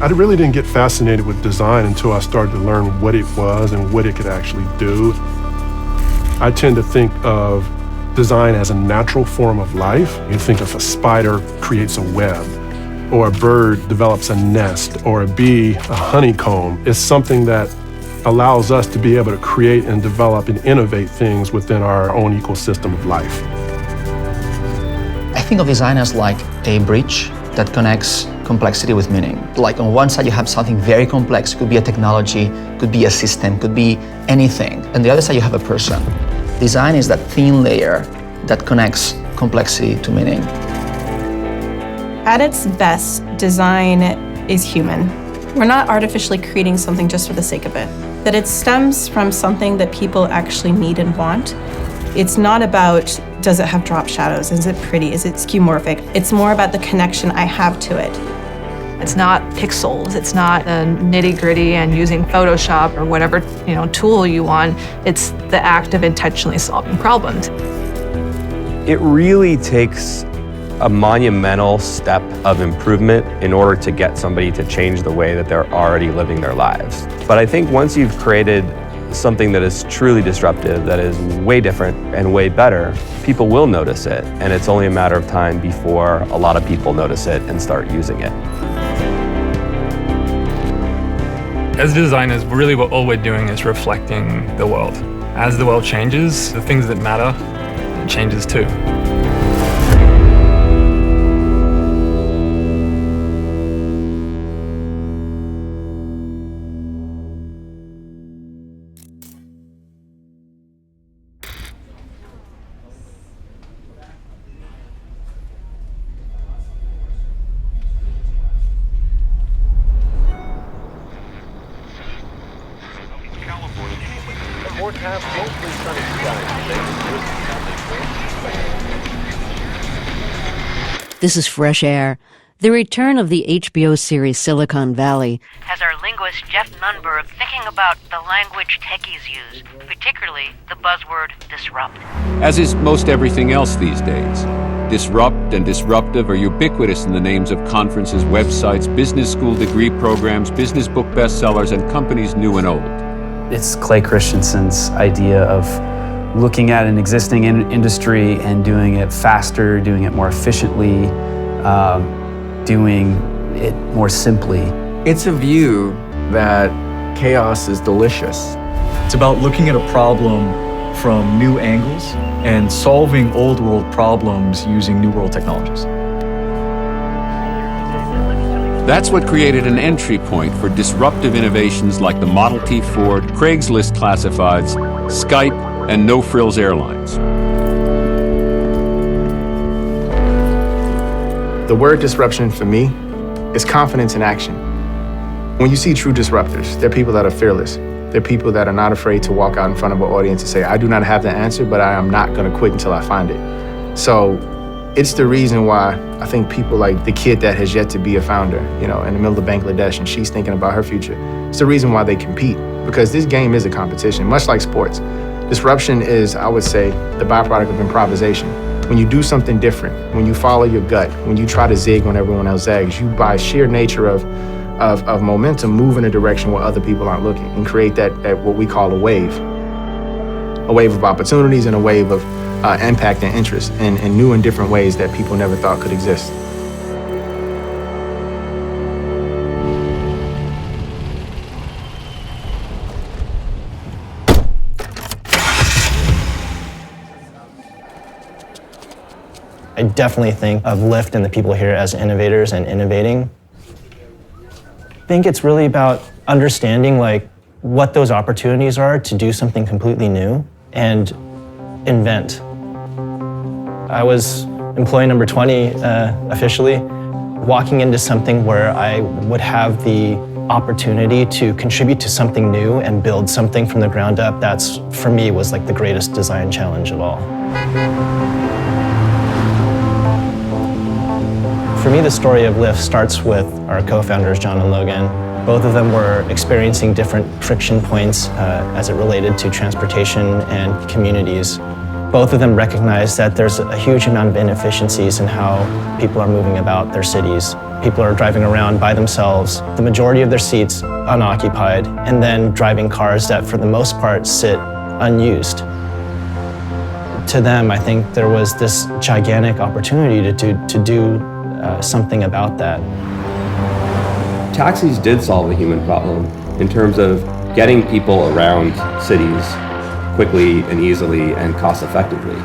I really didn't get fascinated with design until I started to learn what it was and what it could actually do. I tend to think of design as a natural form of life. You think if a spider creates a web, or a bird develops a nest, or a bee a honeycomb. It's something that allows us to be able to create and develop and innovate things within our own ecosystem of life. I think of design as like a bridge that connects complexity with meaning. Like on one side you have something very complex, could be a technology, could be a system, could be anything. And the other side you have a person. Design is that thin layer that connects complexity to meaning. At its best, design is human. We're not artificially creating something just for the sake of it. That it stems from something that people actually need and want. It's not about, does it have drop shadows? Is it pretty? Is it skeuomorphic? It's more about the connection I have to it. It's not pixels. It's not the nitty-gritty and using Photoshop or whatever tool you want. It's the act of intentionally solving problems. It really takes a monumental step of improvement in order to get somebody to change the way that they're already living their lives. But I think once you've created something that is truly disruptive, that is way different and way better, people will notice it. And it's only a matter of time before a lot of people notice it and start using it. As designers, really all we're doing is reflecting the world. As the world changes, the things that matter changes too. This is Fresh Air. The return of the HBO series Silicon Valley has our linguist Jeff Nunberg thinking about the language techies use, particularly the buzzword disrupt. As is most everything else these days, disrupt and disruptive are ubiquitous in the names of conferences, websites, business school degree programs, business book bestsellers, and companies new and old. It's Clay Christensen's idea of looking at an existing industry and doing it faster, doing it more efficiently, doing it more simply. It's a view that chaos is delicious. It's about looking at a problem from new angles and solving old world problems using new world technologies. That's what created an entry point for disruptive innovations like the Model T Ford, Craigslist Classifieds, Skype, and No Frills Airlines. The word disruption for me is confidence in action. When you see true disruptors, they're people that are fearless. They're people that are not afraid to walk out in front of an audience and say, I do not have the answer, but I am not gonna quit until I find it. So it's the reason why I think people like the kid that has yet to be a founder, in the middle of Bangladesh, and she's thinking about her future. It's the reason why they compete, because this game is a competition, much like sports. Disruption is, I would say, the byproduct of improvisation. When you do something different, when you follow your gut, when you try to zig when everyone else zags, you, by sheer nature of momentum, move in a direction where other people aren't looking and create that what we call a wave of opportunities and a wave of impact and interest in new and different ways that people never thought could exist. I definitely think of Lyft and the people here as innovators and innovating. I think it's really about understanding what those opportunities are to do something completely new and invent. I was employee number 20 officially, walking into something where I would have the opportunity to contribute to something new and build something from the ground up. That's, for me, was the greatest design challenge of all. For me, the story of Lyft starts with our co-founders, John and Logan. Both of them were experiencing different friction points as it related to transportation and communities. Both of them recognized that there's a huge amount of inefficiencies in how people are moving about their cities. People are driving around by themselves, the majority of their seats unoccupied, and then driving cars that for the most part sit unused. To them, I think there was this gigantic opportunity to do something about that. Taxis did solve a human problem in terms of getting people around cities quickly and easily and cost effectively.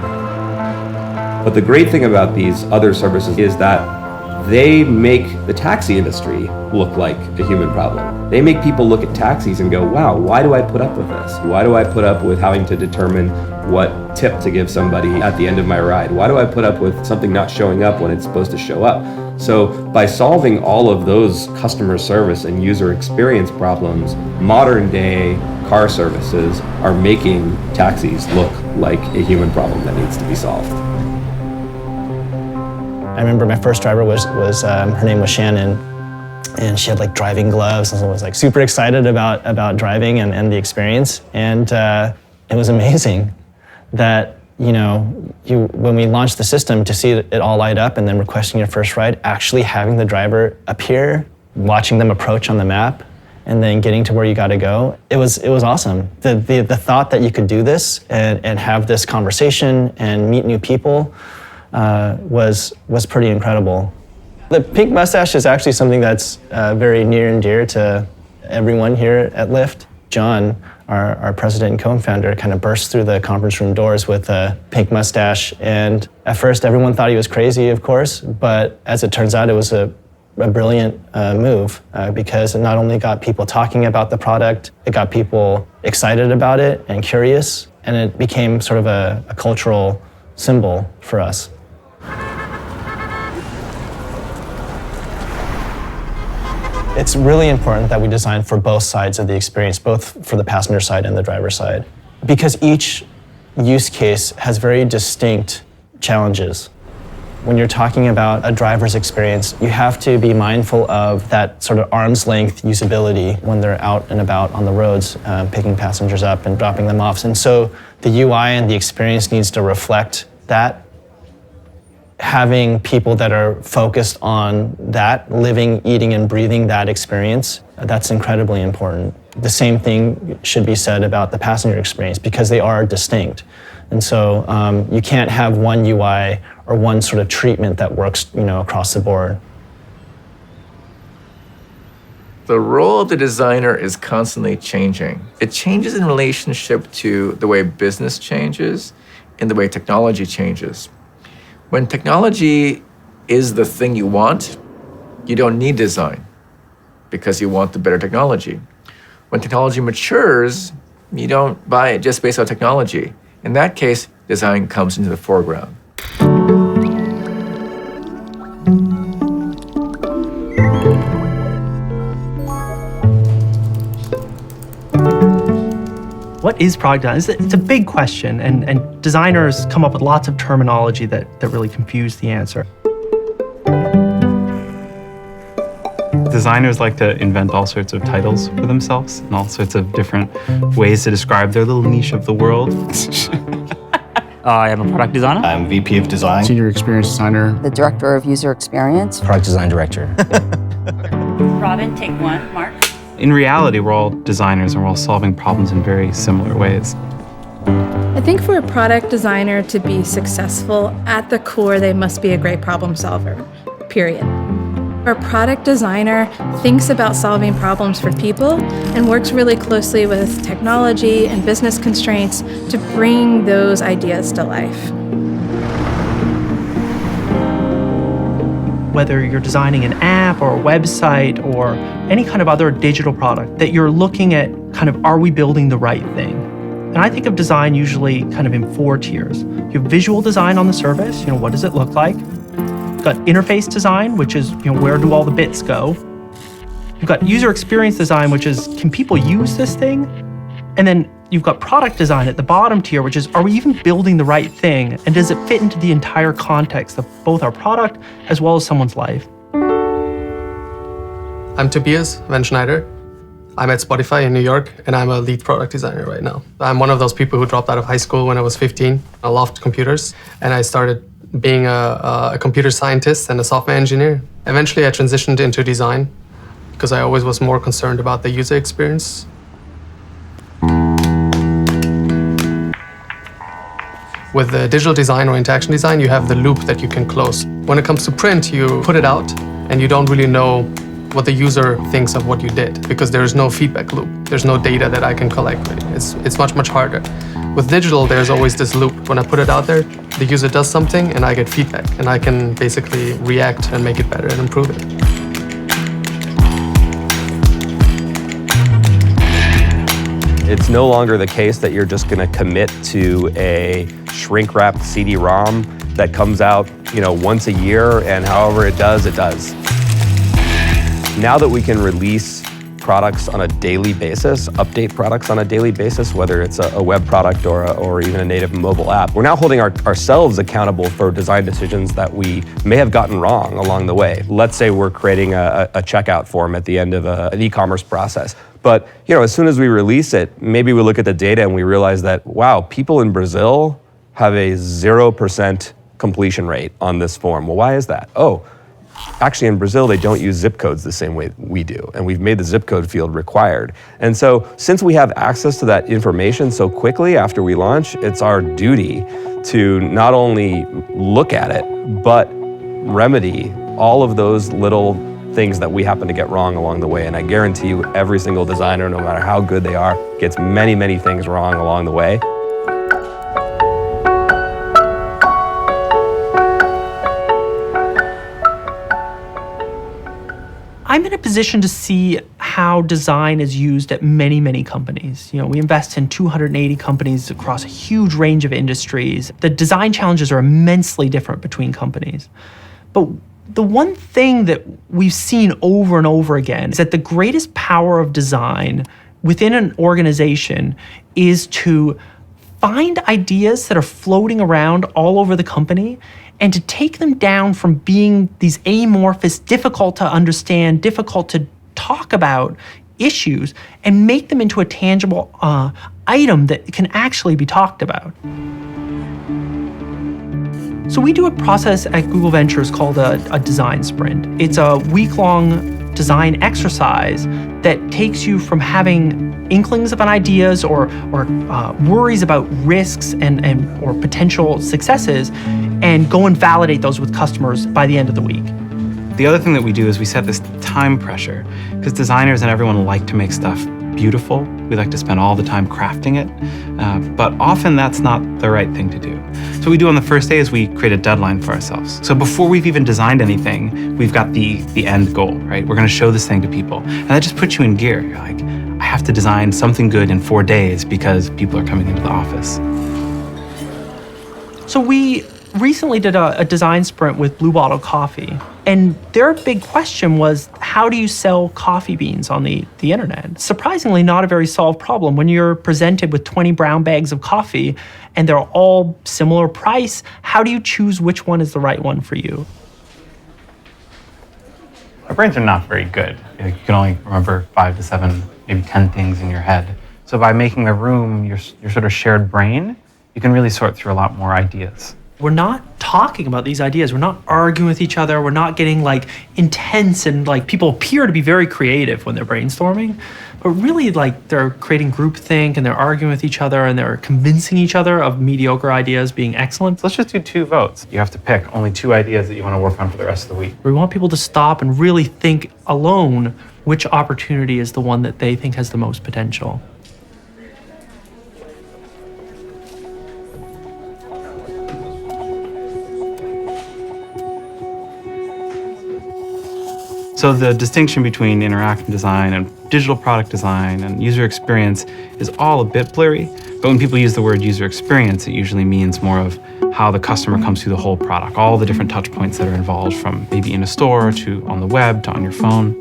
But the great thing about these other services is that they make the taxi industry look like a human problem. They make people look at taxis and go, wow, why do I put up with this? Why do I put up with having to determine what tip to give somebody at the end of my ride? Why do I put up with something not showing up when it's supposed to show up? So by solving all of those customer service and user experience problems, modern day car services are making taxis look like a human problem that needs to be solved. I remember my first driver was her name was Shannon, and she had like driving gloves and was like super excited about driving and the experience. And it was amazing that, when we launched the system, to see it all light up and then requesting your first ride, actually having the driver appear, watching them approach on the map, and then getting to where you got to go, it was awesome. The thought that you could do this and have this conversation and meet new people was pretty incredible. The pink mustache is actually something that's very near and dear to everyone here at Lyft. John, our president and co-founder, kind of burst through the conference room doors with a pink mustache, and at first everyone thought he was crazy, of course, but as it turns out, it was a brilliant move because it not only got people talking about the product, it got people excited about it and curious, and it became sort of a cultural symbol for us. It's really important that we design for both sides of the experience, both for the passenger side and the driver side, because each use case has very distinct challenges. When you're talking about a driver's experience, you have to be mindful of that sort of arm's length usability when they're out and about on the roads, picking passengers up and dropping them off. And so the UI and the experience needs to reflect that. Having people that are focused on that, living, eating, and breathing that experience, that's incredibly important. The same thing should be said about the passenger experience because they are distinct. And so you can't have one UI or one sort of treatment that works, across the board. The role of the designer is constantly changing. It changes in relationship to the way business changes and the way technology changes. When technology is the thing you want, you don't need design because you want the better technology. When technology matures, you don't buy it just based on technology. In that case, design comes into the foreground. What is product design? It's a big question, and designers come up with lots of terminology that really confuse the answer. Designers like to invent all sorts of titles for themselves and all sorts of different ways to describe their little niche of the world. I am a product designer. I'm VP of Design. Senior Experience Designer. The Director of User Experience. Product Design Director. Robin, take one. Mark? In reality, we're all designers and we're all solving problems in very similar ways. I think for a product designer to be successful, at the core, they must be a great problem solver, period. A product designer thinks about solving problems for people and works really closely with technology and business constraints to bring those ideas to life. Whether you're designing an app or a website or any kind of other digital product, that you're looking at kind of, are we building the right thing? And I think of design usually kind of in 4 tiers. You have visual design on the surface, what does it look like? You've got interface design, which is, where do all the bits go? You've got user experience design, which is, can people use this thing? And then you've got product design at the bottom tier, which is, are we even building the right thing? And does it fit into the entire context of both our product as well as someone's life? I'm Tobias Van Schneider. I'm at Spotify in New York, and I'm a lead product designer right now. I'm one of those people who dropped out of high school when I was 15. I loved computers, and I started being a computer scientist and a software engineer. Eventually, I transitioned into design because I always was more concerned about the user experience. With the digital design or interaction design, you have the loop that you can close. When it comes to print, you put it out and you don't really know what the user thinks of what you did because there is no feedback loop. There's no data that I can collect really. It's much, much harder. With digital, there's always this loop. When I put it out there, the user does something and I get feedback and I can basically react and make it better and improve it. It's no longer the case that you're just going to commit to a shrink-wrapped CD-ROM that comes out, once a year, and however it does, it does. Now that we can release products on a daily basis, update products on a daily basis, whether it's a web product or even a native mobile app, we're now holding ourselves accountable for design decisions that we may have gotten wrong along the way. Let's say we're creating a checkout form at the end of an e-commerce process. But as soon as we release it, maybe we look at the data and we realize that, wow, people in Brazil have a 0% completion rate on this form. Well, why is that? Oh, actually in Brazil, they don't use zip codes the same way we do. And we've made the zip code field required. And so since we have access to that information so quickly after we launch, it's our duty to not only look at it, but remedy all of those little things that we happen to get wrong along the way. And I guarantee you every single designer, no matter how good they are, gets many, many things wrong along the way. I'm in a position to see how design is used at many, many companies. We invest in 280 companies across a huge range of industries. The design challenges are immensely different between companies. But the one thing that we've seen over and over again is that the greatest power of design within an organization is to find ideas that are floating around all over the company and to take them down from being these amorphous, difficult to understand, difficult to talk about issues and make them into a tangible item that can actually be talked about. So we do a process at Google Ventures called a design sprint. It's a week-long design exercise that takes you from having inklings of ideas or worries about risks and or potential successes and go and validate those with customers by the end of the week. The other thing that we do is we set this time pressure because designers and everyone like to make stuff beautiful. We like to spend all the time crafting it, but often that's not the right thing to do. So what we do on the first day is we create a deadline for ourselves. So before we've even designed anything, we've got the end goal, right? We're gonna show this thing to people. And that just puts you in gear. You're like, I have to design something good in 4 days because people are coming into the office. So we recently did a design sprint with Blue Bottle Coffee. And their big question was, how do you sell coffee beans on the internet? Surprisingly, not a very solved problem. When you're presented with 20 brown bags of coffee and they're all similar price, how do you choose which one is the right one for you? Our brains are not very good. You can only remember 5 to 7, maybe 10 things in your head. So by making a room your sort of shared brain, you can really sort through a lot more ideas. We're not talking about these ideas. We're not arguing with each other. We're not getting intense and people appear to be very creative when they're brainstorming, but really they're creating groupthink and they're arguing with each other and they're convincing each other of mediocre ideas being excellent. So let's just do 2 votes. You have to pick only 2 ideas that you want to work on for the rest of the week. We want people to stop and really think alone which opportunity is the one that they think has the most potential. So the distinction between interactive design and digital product design and user experience is all a bit blurry, but when people use the word user experience, it usually means more of how the customer comes through the whole product, all the different touch points that are involved, from maybe in a store to on the web to on your phone.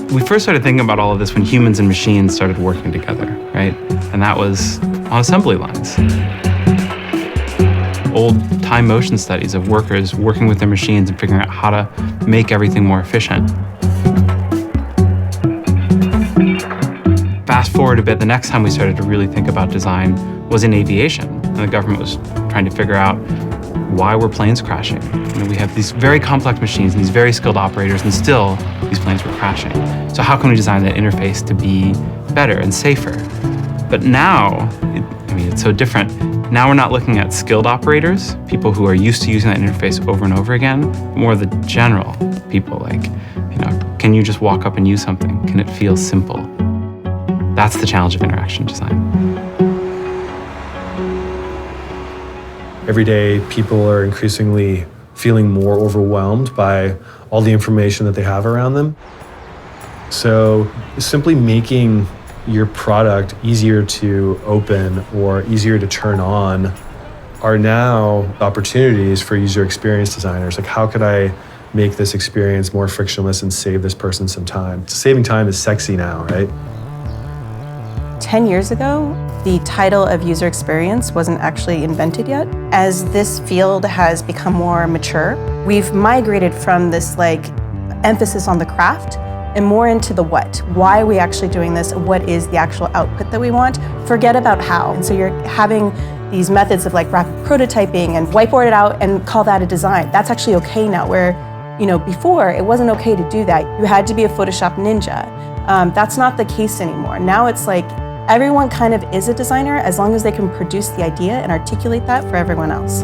We first started thinking about all of this when humans and machines started working together, right? And that was on assembly lines. Old time motion studies of workers working with their machines and figuring out how to make everything more efficient. Fast forward a bit, the next time we started to really think about design was in aviation. And the government was trying to figure out why were planes crashing? We have these very complex machines and these very skilled operators, and still these planes were crashing. So how can we design that interface to be better and safer? But now, it's so different. Now we're not looking at skilled operators, people who are used to using that interface over and over again, more the general people, like, can you just walk up and use something? Can it feel simple? That's the challenge of interaction design. Every day, people are increasingly feeling more overwhelmed by all the information that they have around them. So simply making your product easier to open or easier to turn on are now opportunities for user experience designers. Like, how could I make this experience more frictionless and save this person some time? Saving time is sexy now, right? 10 years ago, the title of user experience wasn't actually invented yet. As this field has become more mature, we've migrated from this emphasis on the craft and more into the what. Why are we actually doing this? What is the actual output that we want? Forget about how. And so you're having these methods of rapid prototyping and whiteboard it out and call that a design. That's actually okay now, where before it wasn't okay to do that. You had to be a Photoshop ninja. That's not the case anymore. Now it's everyone kind of is a designer as long as they can produce the idea and articulate that for everyone else.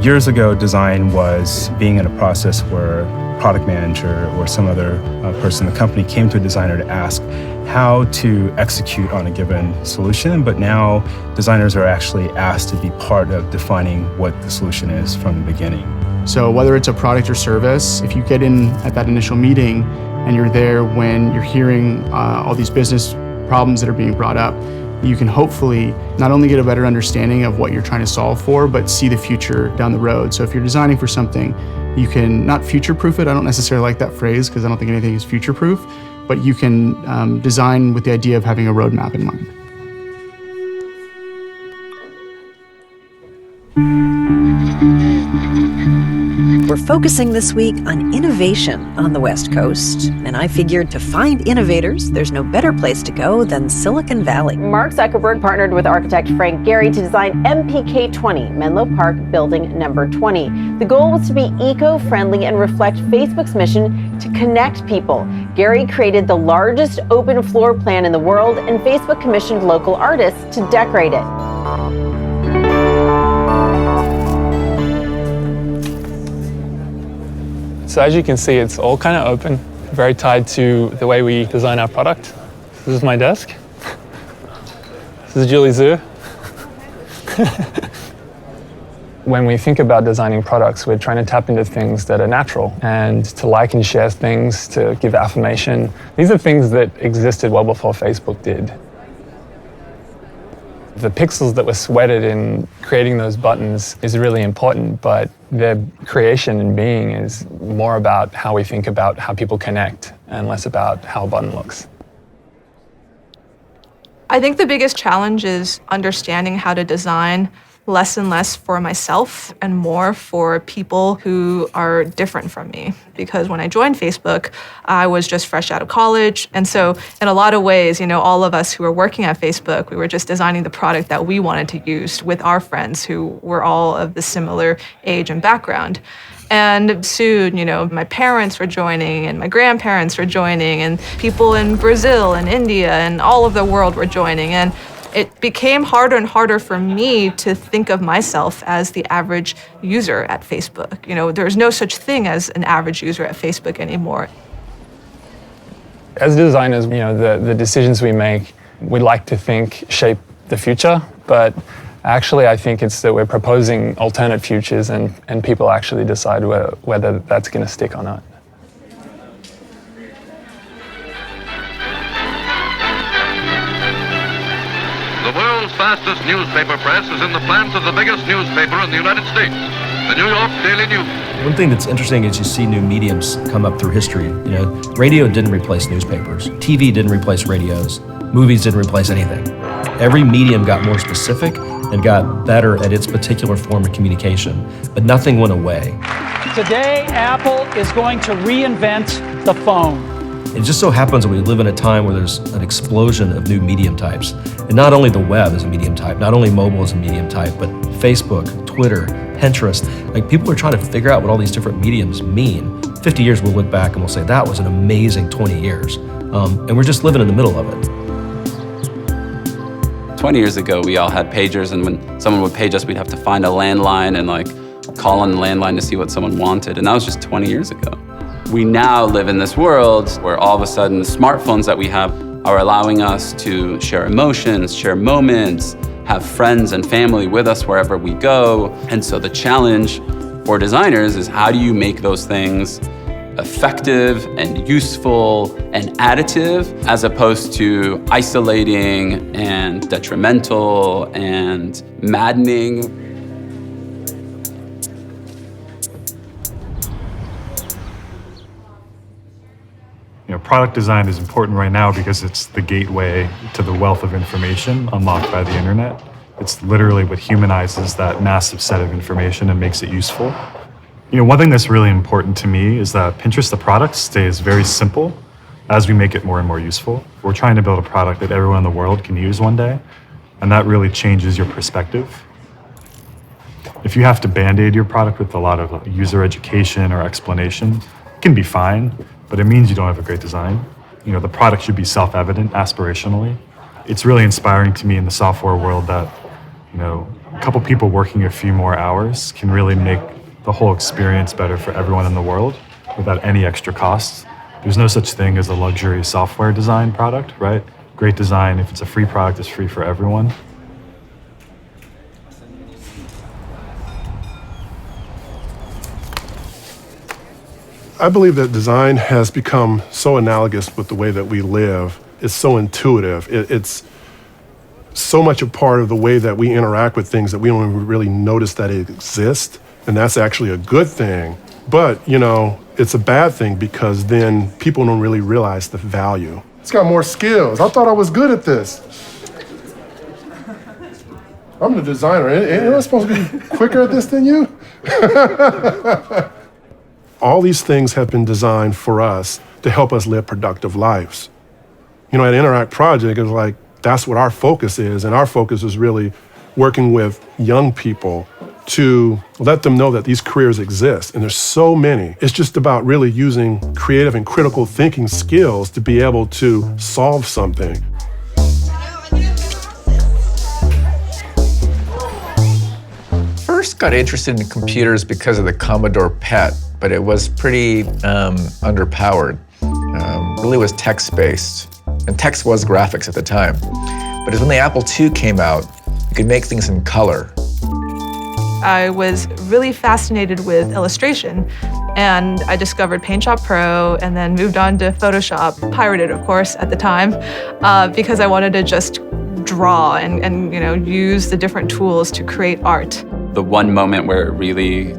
Years ago, design was being in a process where product manager or some other person in the company came to a designer to ask how to execute on a given solution, but now designers are actually asked to be part of defining what the solution is from the beginning. So whether it's a product or service, if you get in at that initial meeting and you're there when you're hearing all these business problems that are being brought up, you can hopefully not only get a better understanding of what you're trying to solve for, but see the future down the road. So if you're designing for something, you can not future-proof it. I don't necessarily like that phrase because I don't think anything is future-proof, but you can design with the idea of having a roadmap in mind. We're focusing this week on innovation on the West Coast, and I figured to find innovators, there's no better place to go than Silicon Valley. Mark Zuckerberg partnered with architect Frank Gehry to design MPK 20, Menlo Park Building Number 20. The goal was to be eco-friendly and reflect Facebook's mission to connect people. Gehry created the largest open floor plan in the world, and Facebook commissioned local artists to decorate it. So as you can see, it's all kind of open, very tied to the way we design our product. This is my desk. This is Julie Zhu. When we think about designing products, we're trying to tap into things that are natural and to like and share things, to give affirmation. These are things that existed well before Facebook did. The pixels that were sweated in creating those buttons is really important, but their creation and being is more about how we think about how people connect and less about how a button looks. I think the biggest challenge is understanding how to design less and less for myself and more for people who are different from me. Because when I joined Facebook, I was just fresh out of college. And so in a lot of ways, all of us who were working at Facebook, we were just designing the product that we wanted to use with our friends who were all of the similar age and background. And soon, my parents were joining and my grandparents were joining and people in Brazil and India and all of the world were joining. And it became harder and harder for me to think of myself as the average user at Facebook. There's no such thing as an average user at Facebook anymore. As designers, the decisions we make, we like to think shape the future, but actually I think it's that we're proposing alternate futures and people actually decide whether that's going to stick or not. The world's fastest newspaper press is in the plants of the biggest newspaper in the United States, the New York Daily News. One thing that's interesting is you see new mediums come up through history. Radio didn't replace newspapers. TV didn't replace radios. Movies didn't replace anything. Every medium got more specific and got better at its particular form of communication, but nothing went away. Today, Apple is going to reinvent the phone. It just so happens that we live in a time where there's an explosion of new medium types. And not only the web is a medium type, not only mobile is a medium type, but Facebook, Twitter, Pinterest. Like, people are trying to figure out what all these different mediums mean. 50 years we'll look back and we'll say that was an amazing 20 years. And we're just living in the middle of it. 20 years ago, we all had pagers, and when someone would page us, we'd have to find a landline and like call on the landline to see what someone wanted. And that was just 20 years ago. We now live in this world where all of a sudden the smartphones that we have are allowing us to share emotions, share moments, have friends and family with us wherever we go. And so the challenge for designers is, how do you make those things effective and useful and additive, as opposed to isolating and detrimental and maddening? Product design is important right now because it's the gateway to the wealth of information unlocked by the internet. It's literally what humanizes that massive set of information and makes it useful. One thing that's really important to me is that Pinterest, the product, stays very simple as we make it more and more useful. We're trying to build a product that everyone in the world can use one day, and that really changes your perspective. If you have to band-aid your product with a lot of user education or explanation, it can be fine, but it means you don't have a great design. The product should be self-evident aspirationally. It's really inspiring to me in the software world that, a couple people working a few more hours can really make the whole experience better for everyone in the world without any extra costs. There's no such thing as a luxury software design product, right? Great design, if it's a free product, is free for everyone. I believe that design has become so analogous with the way that we live. It's so intuitive. It's so much a part of the way that we interact with things that we don't even really notice that it exists. And that's actually a good thing. But, it's a bad thing because then people don't really realize the value. It's got more skills. I thought I was good at this. I'm the designer. Ain't I supposed to be quicker at this than you? All these things have been designed for us to help us live productive lives. At Interact Project, it's like, that's what our focus is. And our focus is really working with young people to let them know that these careers exist. And there's so many. It's just about really using creative and critical thinking skills to be able to solve something. First got interested in computers because of the Commodore PET, but it was pretty underpowered. Really was text-based, and text was graphics at the time. But when the Apple II came out, you could make things in color. I was really fascinated with illustration, and I discovered PaintShop Pro and then moved on to Photoshop, pirated of course at the time, because I wanted to just draw and use the different tools to create art. The one moment where it really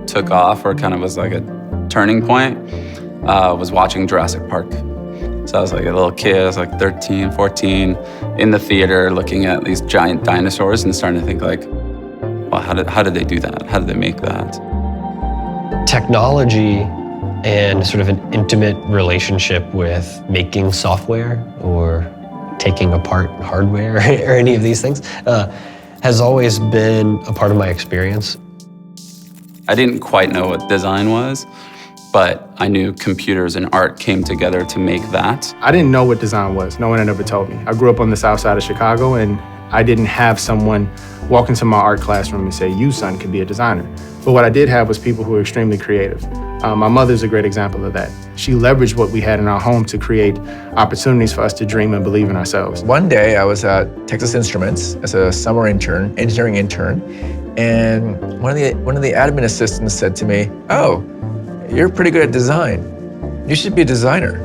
took off, or kind of was like a turning point, was watching Jurassic Park. So I was like a little kid, I was like 13, 14, in the theater looking at these giant dinosaurs and starting to think like, well, how did they do that? How did they make that? Technology and sort of an intimate relationship with making software or taking apart hardware or any of these things has always been a part of my experience. I didn't quite know what design was, but I knew computers and art came together to make that. I didn't know what design was. No one had ever told me. I grew up on the south side of Chicago, and I didn't have someone walk into my art classroom and say, you, son, can be a designer. But what I did have was people who were extremely creative. My mother's a great example of that. She leveraged what we had in our home to create opportunities for us to dream and believe in ourselves. One day I was at Texas Instruments as a summer intern, engineering intern, and one of the admin assistants said to me, "Oh, you're pretty good at design. You should be a designer."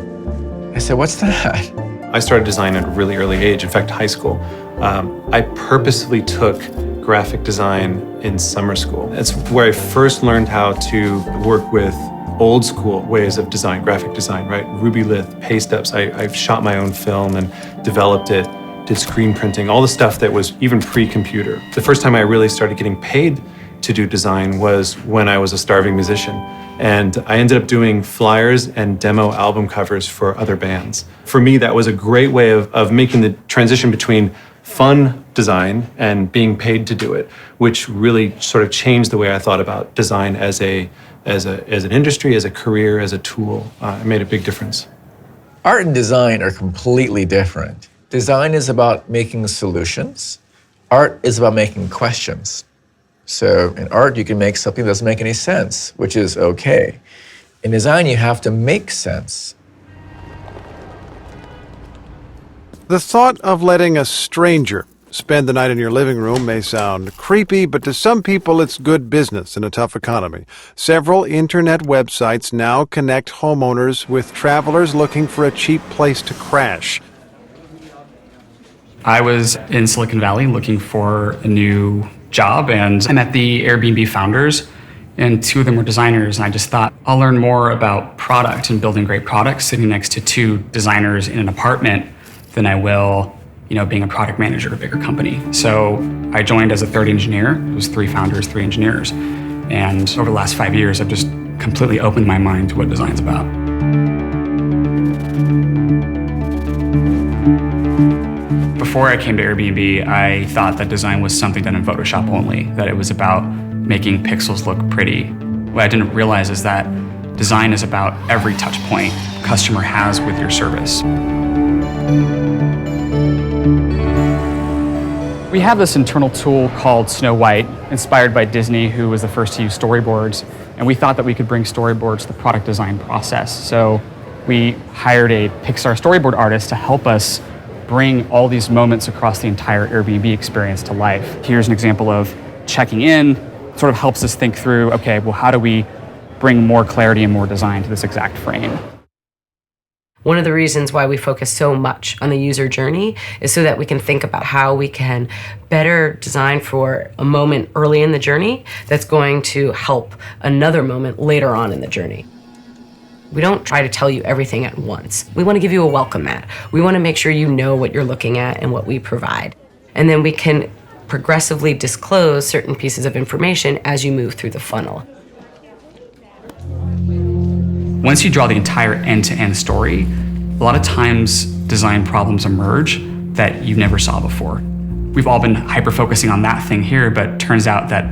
I said, "What's that?" I started design at a really early age, in fact, high school. I purposely took graphic design in summer school. It's where I first learned how to work with old school ways of design, graphic design, right? Ruby Lith, paste ups. I shot my own film and developed it, did screen printing, all the stuff that was even pre-computer. The first time I really started getting paid to do design was when I was a starving musician. And I ended up doing flyers and demo album covers for other bands. For me, that was a great way of making the transition between fun design and being paid to do it, which really sort of changed the way I thought about design as an industry, as a career, as a tool. It made a big difference. Art and design are completely different. Design is about making solutions. Art is about making questions. So in art, you can make something that doesn't make any sense, which is okay. In design, you have to make sense. The thought of letting a stranger spend the night in your living room may sound creepy, but to some people it's good business in a tough economy. Several internet websites now connect homeowners with travelers looking for a cheap place to crash. I was in Silicon Valley looking for a new job, and I met the Airbnb founders, and two of them were designers, and I just thought, I'll learn more about product and building great products sitting next to two designers in an apartment than I will, being a product manager at a bigger company. So I joined as a third engineer. It was 3 founders, 3 engineers. And over the last 5 years, I've just completely opened my mind to what design's about. Before I came to Airbnb, I thought that design was something done in Photoshop only, that it was about making pixels look pretty. What I didn't realize is that design is about every touch point a customer has with your service. We have this internal tool called Snow White, inspired by Disney, who was the first to use storyboards. And we thought that we could bring storyboards to the product design process. So we hired a Pixar storyboard artist to help us bring all these moments across the entire Airbnb experience to life. Here's an example of checking in, sort of helps us think through, okay, well, how do we bring more clarity and more design to this exact frame? One of the reasons why we focus so much on the user journey is so that we can think about how we can better design for a moment early in the journey that's going to help another moment later on in the journey. We don't try to tell you everything at once. We want to give you a welcome mat. We want to make sure you know what you're looking at and what we provide. And then we can progressively disclose certain pieces of information as you move through the funnel. Once you draw the entire end-to-end story, a lot of times design problems emerge that you never saw before. We've all been hyper-focusing on that thing here, but turns out that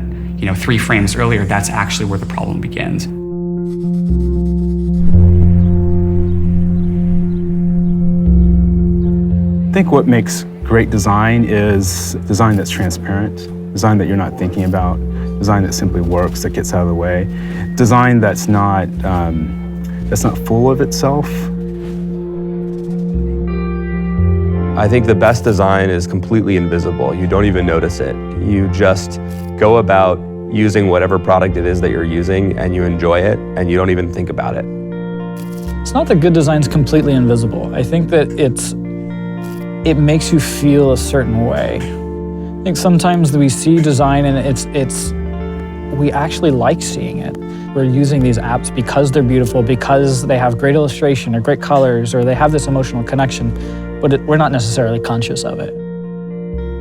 3 frames earlier, that's actually where the problem begins. I think what makes great design is design that's transparent, design that you're not thinking about, design that simply works, that gets out of the way, design that's not full of itself. I think the best design is completely invisible. You don't even notice it. You just go about using whatever product it is that you're using and you enjoy it and you don't even think about it. It's not that good design's completely invisible. I think that it makes you feel a certain way. I think sometimes we see design and we actually like seeing it. We're using these apps because they're beautiful, because they have great illustration or great colors, or they have this emotional connection, but we're not necessarily conscious of it.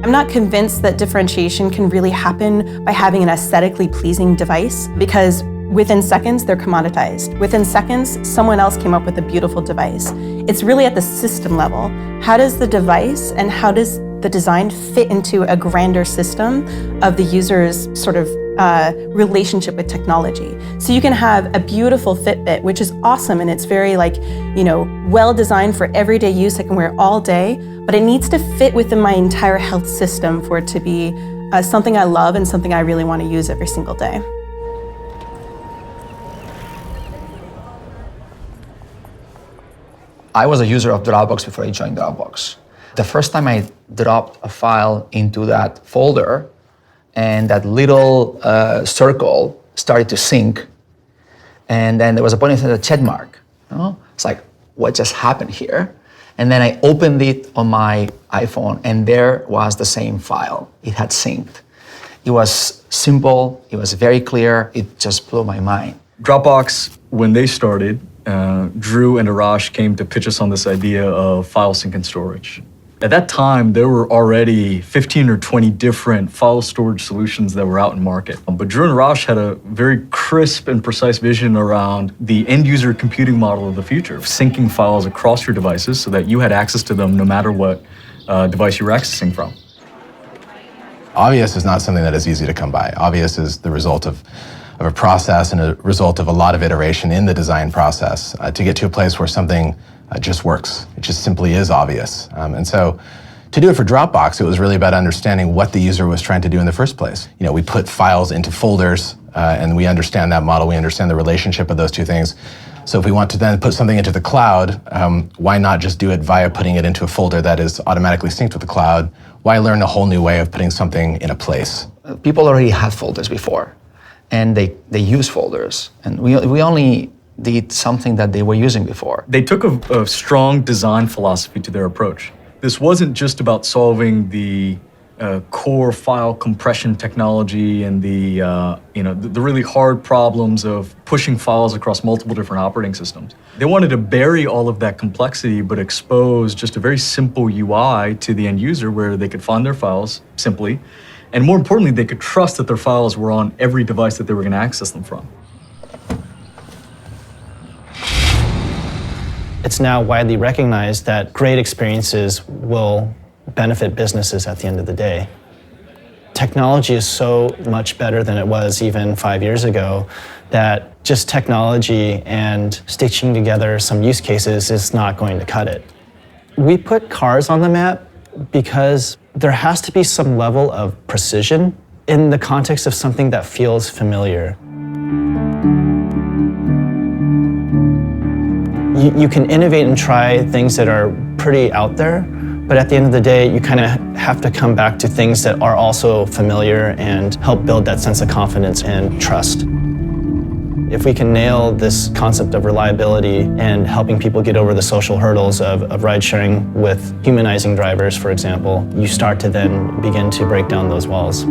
I'm not convinced that differentiation can really happen by having an aesthetically pleasing device, because within seconds, they're commoditized. Within seconds, someone else came up with a beautiful device. It's really at the system level. How does the device and how does the design fit into a grander system of the user's sort of relationship with technology? So you can have a beautiful Fitbit, which is awesome, and it's very well designed for everyday use. I can wear it all day, but it needs to fit within my entire health system for it to be something I love and something I really want to use every single day. I was a user of Dropbox before I joined Dropbox. The first time I dropped a file into that folder and that little circle started to sync, and then there was a point in the check mark. It's like, what just happened here? And then I opened it on my iPhone and there was the same file. It had synced. It was simple, it was very clear, it just blew my mind. Dropbox, when they started, Drew and Arash came to pitch us on this idea of file sync and storage. At that time, there were already 15 or 20 different file storage solutions that were out in market. But Drew and Roush had a very crisp and precise vision around the end-user computing model of the future, syncing files across your devices so that you had access to them no matter what device you were accessing from. Obvious is not something that is easy to come by. Obvious is the result of a process and a result of a lot of iteration in the design process to get to a place where something just works. It just simply is obvious. And so to do it for Dropbox, it was really about understanding what the user was trying to do in the first place. You know, we put files into folders and we understand that model, we understand the relationship of those two things. So if we want to then put something into the cloud, why not just do it via putting it into a folder that is automatically synced with the cloud? Why learn a whole new way of putting something in a place? People already had folders before, and they use folders. And we only did something that they were using before. They took a strong design philosophy to their approach. This wasn't just about solving the core file compression technology and the really hard problems of pushing files across multiple different operating systems. They wanted to bury all of that complexity but expose just a very simple UI to the end user where they could find their files simply, and more importantly, they could trust that their files were on every device that they were going to access them from. It's now widely recognized that great experiences will benefit businesses at the end of the day. Technology is so much better than it was even 5 years ago that just technology and stitching together some use cases is not going to cut it. We put cars on the map because there has to be some level of precision in the context of something that feels familiar. You can innovate and try things that are pretty out there, but at the end of the day, you kind of have to come back to things that are also familiar and help build that sense of confidence and trust. If we can nail this concept of reliability and helping people get over the social hurdles of ride sharing with humanizing drivers, for example, you start to then begin to break down those walls.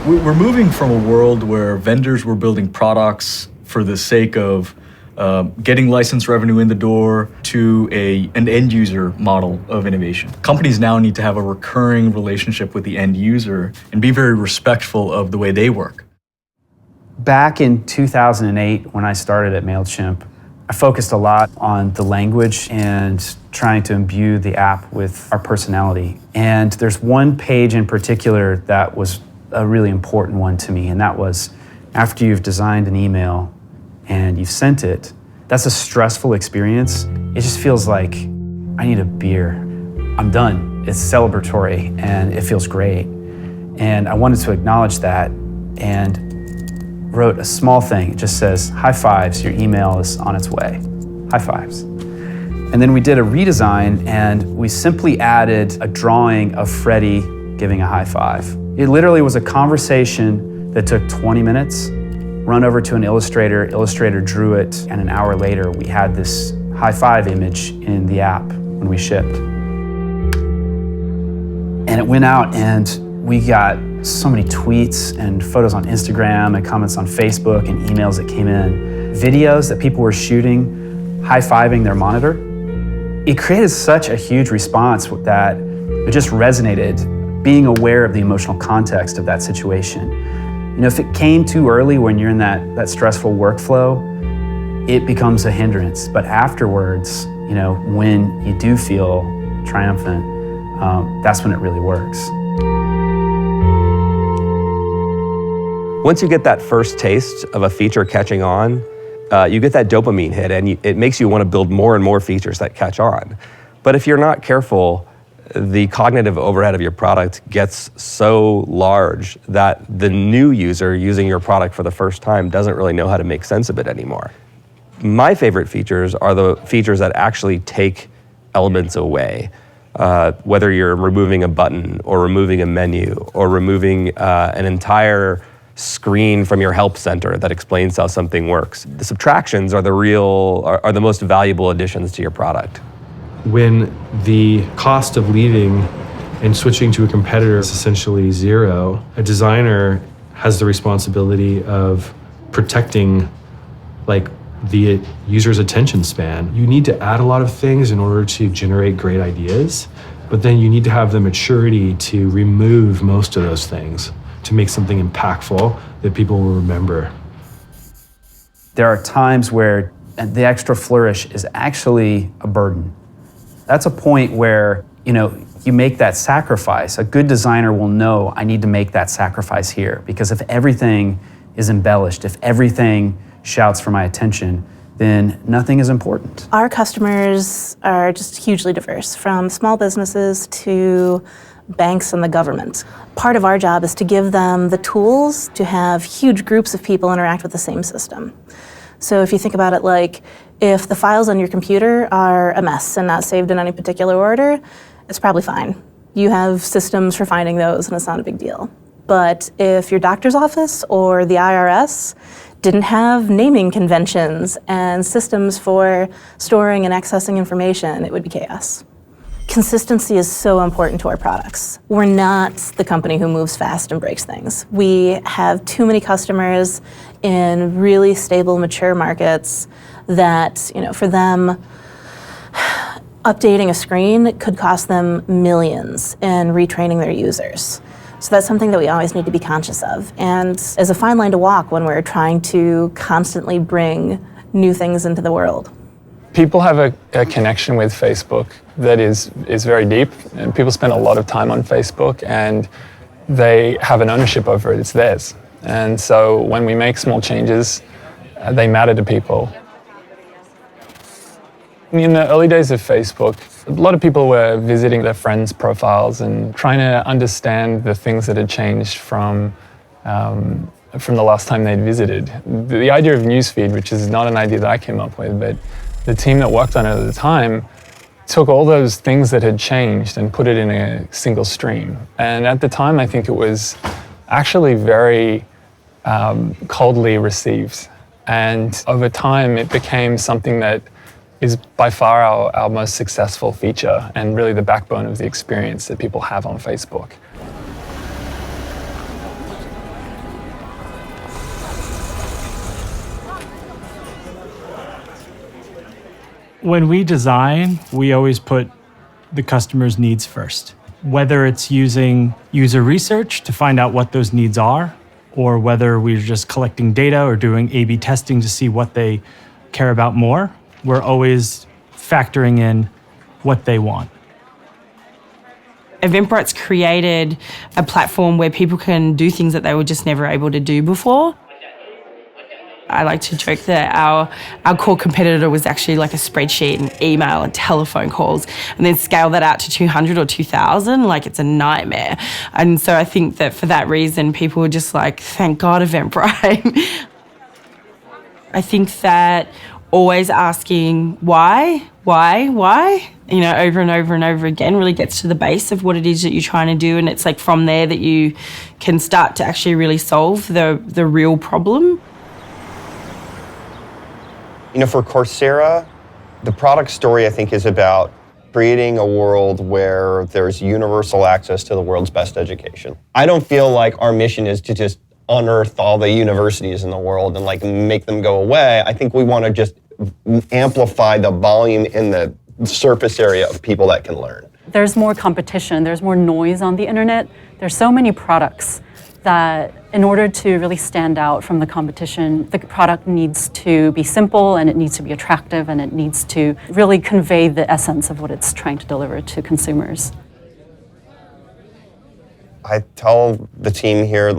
We're moving from a world where vendors were building products for the sake of getting license revenue in the door to an end user model of innovation. Companies now need to have a recurring relationship with the end user and be very respectful of the way they work. Back in 2008, when I started at MailChimp, I focused a lot on the language and trying to imbue the app with our personality. And there's one page in particular that was a really important one to me, and that was after you've designed an email and you've sent it, that's a stressful experience. It just feels like I need a beer. I'm done. It's celebratory and it feels great. And I wanted to acknowledge that and wrote a small thing. It just says, high fives, your email is on its way. High fives. And then we did a redesign and we simply added a drawing of Freddie giving a high five. It literally was a conversation that took 20 minutes, run over to an illustrator, Illustrator drew it, and an hour later we had this high five image in the app when we shipped. And it went out and we got so many tweets and photos on Instagram and comments on Facebook and emails that came in, videos that people were shooting, high-fiving their monitor. It created such a huge response that it just resonated, being aware of the emotional context of that situation. You know, if it came too early when you're in that stressful workflow, it becomes a hindrance. But afterwards, you know, when you do feel triumphant, that's when it really works. Once you get that first taste of a feature catching on, you get that dopamine hit and it makes you want to build more and more features that catch on. But if you're not careful, the cognitive overhead of your product gets so large that the new user using your product for the first time doesn't really know how to make sense of it anymore. My favorite features are the features that actually take elements away. Whether you're removing a button or removing a menu or removing an entire screen from your help center that explains how something works. The subtractions are the most valuable additions to your product. When the cost of leaving and switching to a competitor is essentially zero, a designer has the responsibility of protecting the user's attention span. You need to add a lot of things in order to generate great ideas, but then you need to have the maturity to remove most of those things to make something impactful that people will remember. There are times where the extra flourish is actually a burden. That's a point where, you make that sacrifice. A good designer will know, I need to make that sacrifice here, because if everything is embellished, if everything shouts for my attention, then nothing is important. Our customers are just hugely diverse, from small businesses to banks and the government. Part of our job is to give them the tools to have huge groups of people interact with the same system. So if you think about it like, if the files on your computer are a mess and not saved in any particular order, it's probably fine. You have systems for finding those and it's not a big deal. But if your doctor's office or the IRS didn't have naming conventions and systems for storing and accessing information, it would be chaos. Consistency is so important to our products. We're not the company who moves fast and breaks things. We have too many customers in really stable, mature markets that, for them, updating a screen could cost them millions in retraining their users. So that's something that we always need to be conscious of. And as a fine line to walk when we're trying to constantly bring new things into the world. People have a connection with Facebook that is very deep, and people spend a lot of time on Facebook and they have an ownership over it, it's theirs. And so when we make small changes, they matter to people. In the early days of Facebook, a lot of people were visiting their friends' profiles and trying to understand the things that had changed from the last time they'd visited. The idea of newsfeed, which is not an idea that I came up with, but the team that worked on it at the time took all those things that had changed and put it in a single stream. And at the time, I think it was actually very coldly received. And over time, it became something that is by far our most successful feature and really the backbone of the experience that people have on Facebook. When we design, we always put the customer's needs first. Whether it's using user research to find out what those needs are, or whether we're just collecting data or doing A/B testing to see what they care about more, we're always factoring in what they want. Eventbrite's created a platform where people can do things that they were just never able to do before. I like to joke that our core competitor was actually like a spreadsheet and email and telephone calls, and then scale that out to 200 or 2,000, like it's a nightmare. And so I think that for that reason, people were just like, thank God Eventbrite. I think that always asking why, over and over and over again really gets to the base of what it is that you're trying to do. And it's like from there that you can start to actually really solve the real problem. For Coursera, the product story I think is about creating a world where there's universal access to the world's best education. I don't feel like our mission is to just unearth all the universities in the world and make them go away. I think we want to just amplify the volume in the surface area of people that can learn. There's more competition, there's more noise on the internet. There's so many products that in order to really stand out from the competition, the product needs to be simple and it needs to be attractive and it needs to really convey the essence of what it's trying to deliver to consumers. I tell the team here,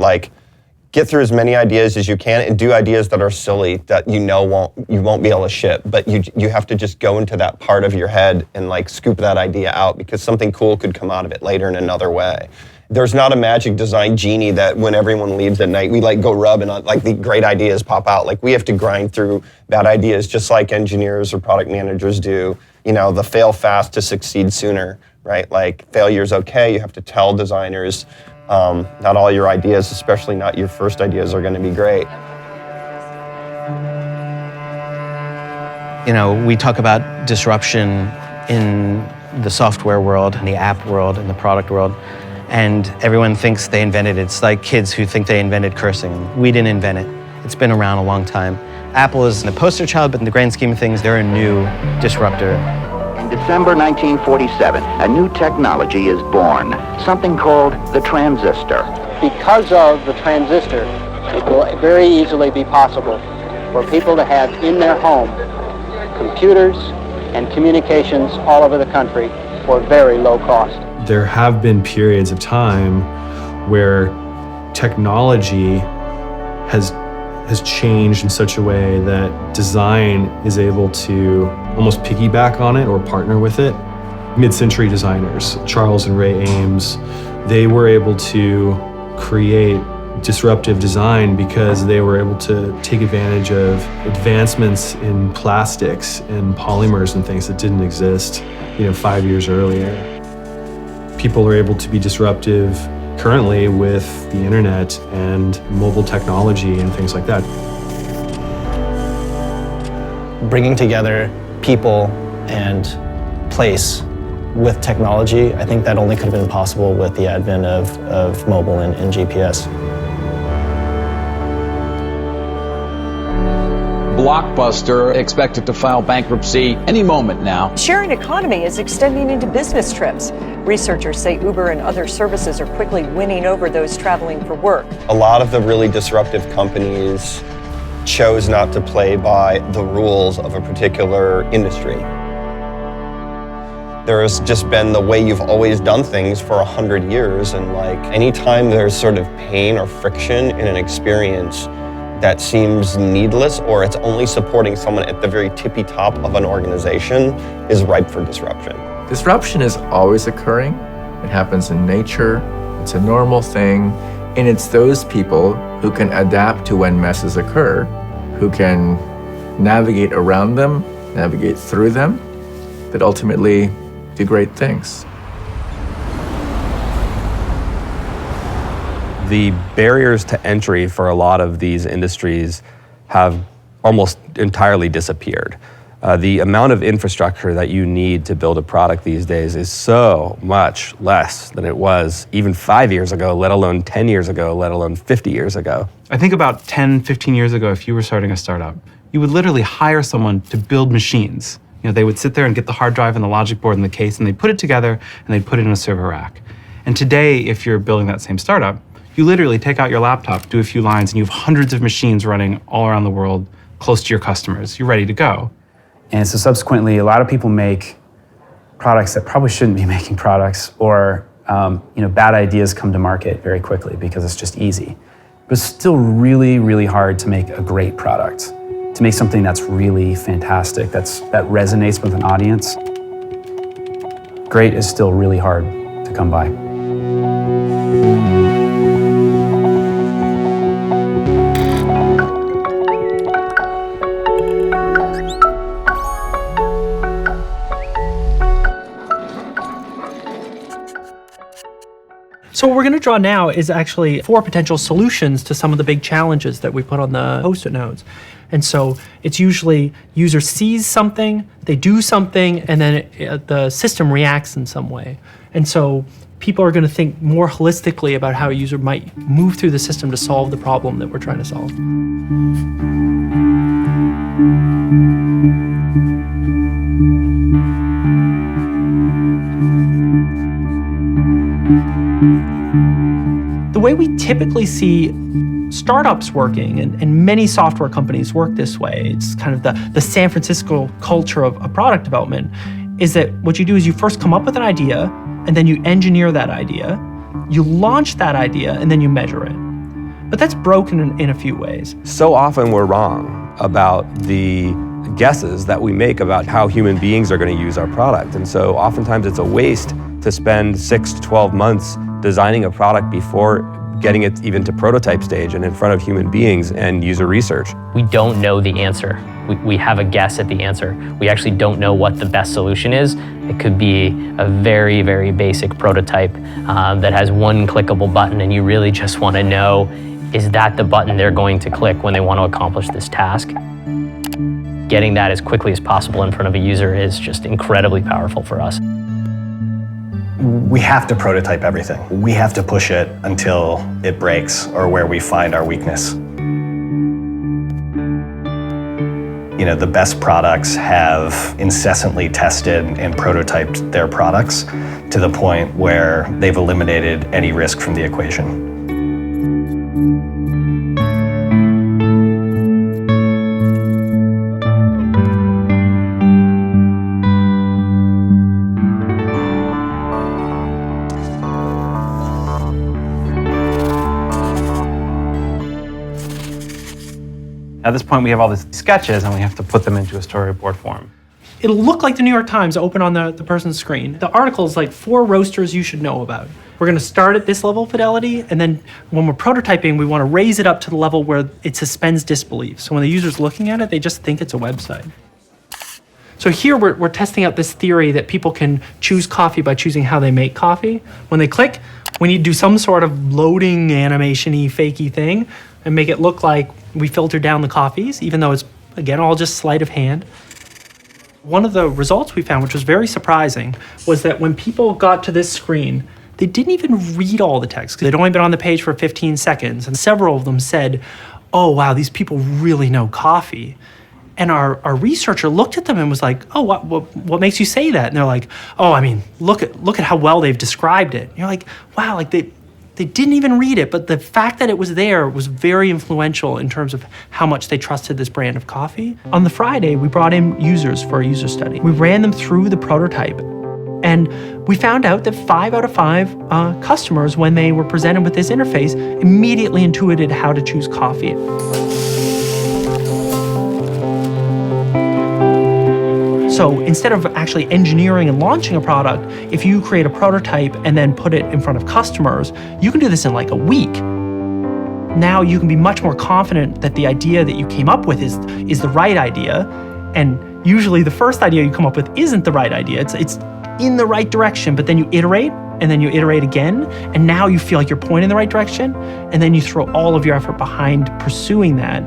get through as many ideas as you can and do ideas that are silly that you won't be able to ship, but you have to just go into that part of your head and scoop that idea out because something cool could come out of it later in another way. There's not a magic design genie that when everyone leaves at night, we go rub and the great ideas pop out. We have to grind through bad ideas just like engineers or product managers do. The fail fast to succeed sooner, right? Failure's okay. You have to tell designers Not all your ideas, especially not your first ideas, are going to be great. You know, we talk about disruption in the software world, in the app world, in the product world, and everyone thinks they invented it. It's like kids who think they invented cursing. We didn't invent it. It's been around a long time. Apple is the poster child, but in the grand scheme of things, they're a new disruptor. In December 1947, a new technology is born, something called the transistor. Because of the transistor, it will very easily be possible for people to have in their home computers and communications all over the country for very low cost. There have been periods of time where technology has changed in such a way that design is able to almost piggyback on it or partner with it. Mid-century designers, Charles and Ray Ames, they were able to create disruptive design because they were able to take advantage of advancements in plastics and polymers and things that didn't exist, 5 years earlier. People are able to be disruptive currently with the internet and mobile technology and things like that. Bringing together people and place with technology, I think that only could have been possible with the advent of mobile and GPS. Blockbuster expected to file bankruptcy any moment now. Sharing economy is extending into business trips. Researchers say Uber and other services are quickly winning over those traveling for work. A lot of the really disruptive companies chose not to play by the rules of a particular industry. There has just been the way you've always done things for 100 years, and anytime there's sort of pain or friction in an experience that seems needless, or it's only supporting someone at the very tippy top of an organization, is ripe for disruption. Disruption is always occurring. It happens in nature. It's a normal thing. And it's those people who can adapt to when messes occur, who can navigate around them, navigate through them, that ultimately do great things. The barriers to entry for a lot of these industries have almost entirely disappeared. The amount of infrastructure that you need to build a product these days is so much less than it was even 5 years ago, let alone 10 years ago, let alone 50 years ago. I think about 10, 15 years ago, if you were starting a startup, you would literally hire someone to build machines. They would sit there and get the hard drive and the logic board and the case, and they'd put it together and they'd put it in a server rack. And today, if you're building that same startup, you literally take out your laptop, do a few lines, and you have hundreds of machines running all around the world close to your customers. You're ready to go. And so subsequently, a lot of people make products that probably shouldn't be making products, or bad ideas come to market very quickly because it's just easy. But it's still really, really hard to make a great product, to make something that's really fantastic, that resonates with an audience. Great is still really hard to come by. So what we're going to draw now is actually 4 potential solutions to some of the big challenges that we put on the Post-it notes. And so it's usually user sees something, they do something, and then the system reacts in some way. And so people are going to think more holistically about how a user might move through the system to solve the problem that we're trying to solve. The way we typically see startups working, and many software companies work this way, it's kind of the San Francisco culture of product development, is that what you do is you first come up with an idea, and then you engineer that idea, you launch that idea, and then you measure it. But that's broken in a few ways. So often we're wrong about the guesses that we make about how human beings are going to use our product. And so oftentimes it's a waste to spend 6 to 12 months designing a product before getting it even to prototype stage and in front of human beings and user research. We don't know the answer. We have a guess at the answer. We actually don't know what the best solution is. It could be a very, very basic prototype that has one clickable button, and you really just want to know, is that the button they're going to click when they want to accomplish this task? Getting that as quickly as possible in front of a user is just incredibly powerful for us. We have to prototype everything. We have to push it until it breaks or where we find our weakness. You know, the best products have incessantly tested and prototyped their products to the point where they've eliminated any risk from the equation. At this point, we have all these sketches and we have to put them into a storyboard form. It'll look like the New York Times open on the person's screen. The article is like 4 roasters you should know about. We're going to start at this level of fidelity, and then when we're prototyping, we want to raise it up to the level where it suspends disbelief. So when the user's looking at it, they just think it's a website. So here we're testing out this theory that people can choose coffee by choosing how they make coffee. When they click, we need to do some sort of loading animation-y, fakey thing and make it look like we filtered down the coffees, even though it's, again, all just sleight of hand. One of the results we found, which was very surprising, was that when people got to this screen, they didn't even read all the text. They'd only been on the page for 15 seconds, and several of them said, oh, wow, these people really know coffee. And our researcher looked at them and was like, oh, what makes you say that? And they're like, oh, I mean, look at how well they've described it. And you're like, wow, like they didn't even read it, but the fact that it was there was very influential in terms of how much they trusted this brand of coffee. On the Friday, we brought in users for a user study. We ran them through the prototype, and we found out that 5 out of 5 customers, when they were presented with this interface, immediately intuited how to choose coffee. So instead of actually engineering and launching a product, if you create a prototype and then put it in front of customers, you can do this in like a week. Now you can be much more confident that the idea that you came up with is the right idea. And usually the first idea you come up with isn't the right idea. It's in the right direction, but then you iterate and then you iterate again. And now you feel like you're pointing in the right direction. And then you throw all of your effort behind pursuing that.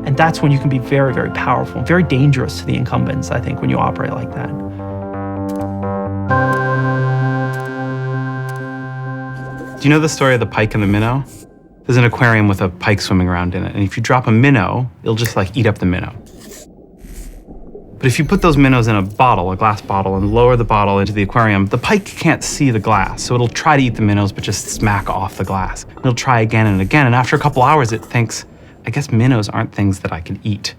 And that's when you can be very, very powerful, very dangerous to the incumbents, I think, when you operate like that. Do you know the story of the pike and the minnow? There's an aquarium with a pike swimming around in it, and if you drop a minnow, it'll just like eat up the minnow. But if you put those minnows in a bottle, a glass bottle, and lower the bottle into the aquarium, the pike can't see the glass, so it'll try to eat the minnows, but just smack off the glass. It'll try again and again, and after a couple hours, it thinks, I guess minnows aren't things that I can eat.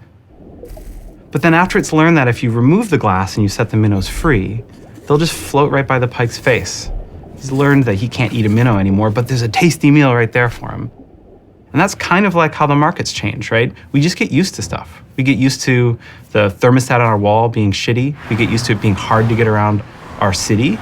But then after it's learned that if you remove the glass and you set the minnows free, they'll just float right by the pike's face. He's learned that he can't eat a minnow anymore, but there's a tasty meal right there for him. And that's kind of like how the markets change, right? We just get used to stuff. We get used to the thermostat on our wall being shitty. We get used to it being hard to get around our city.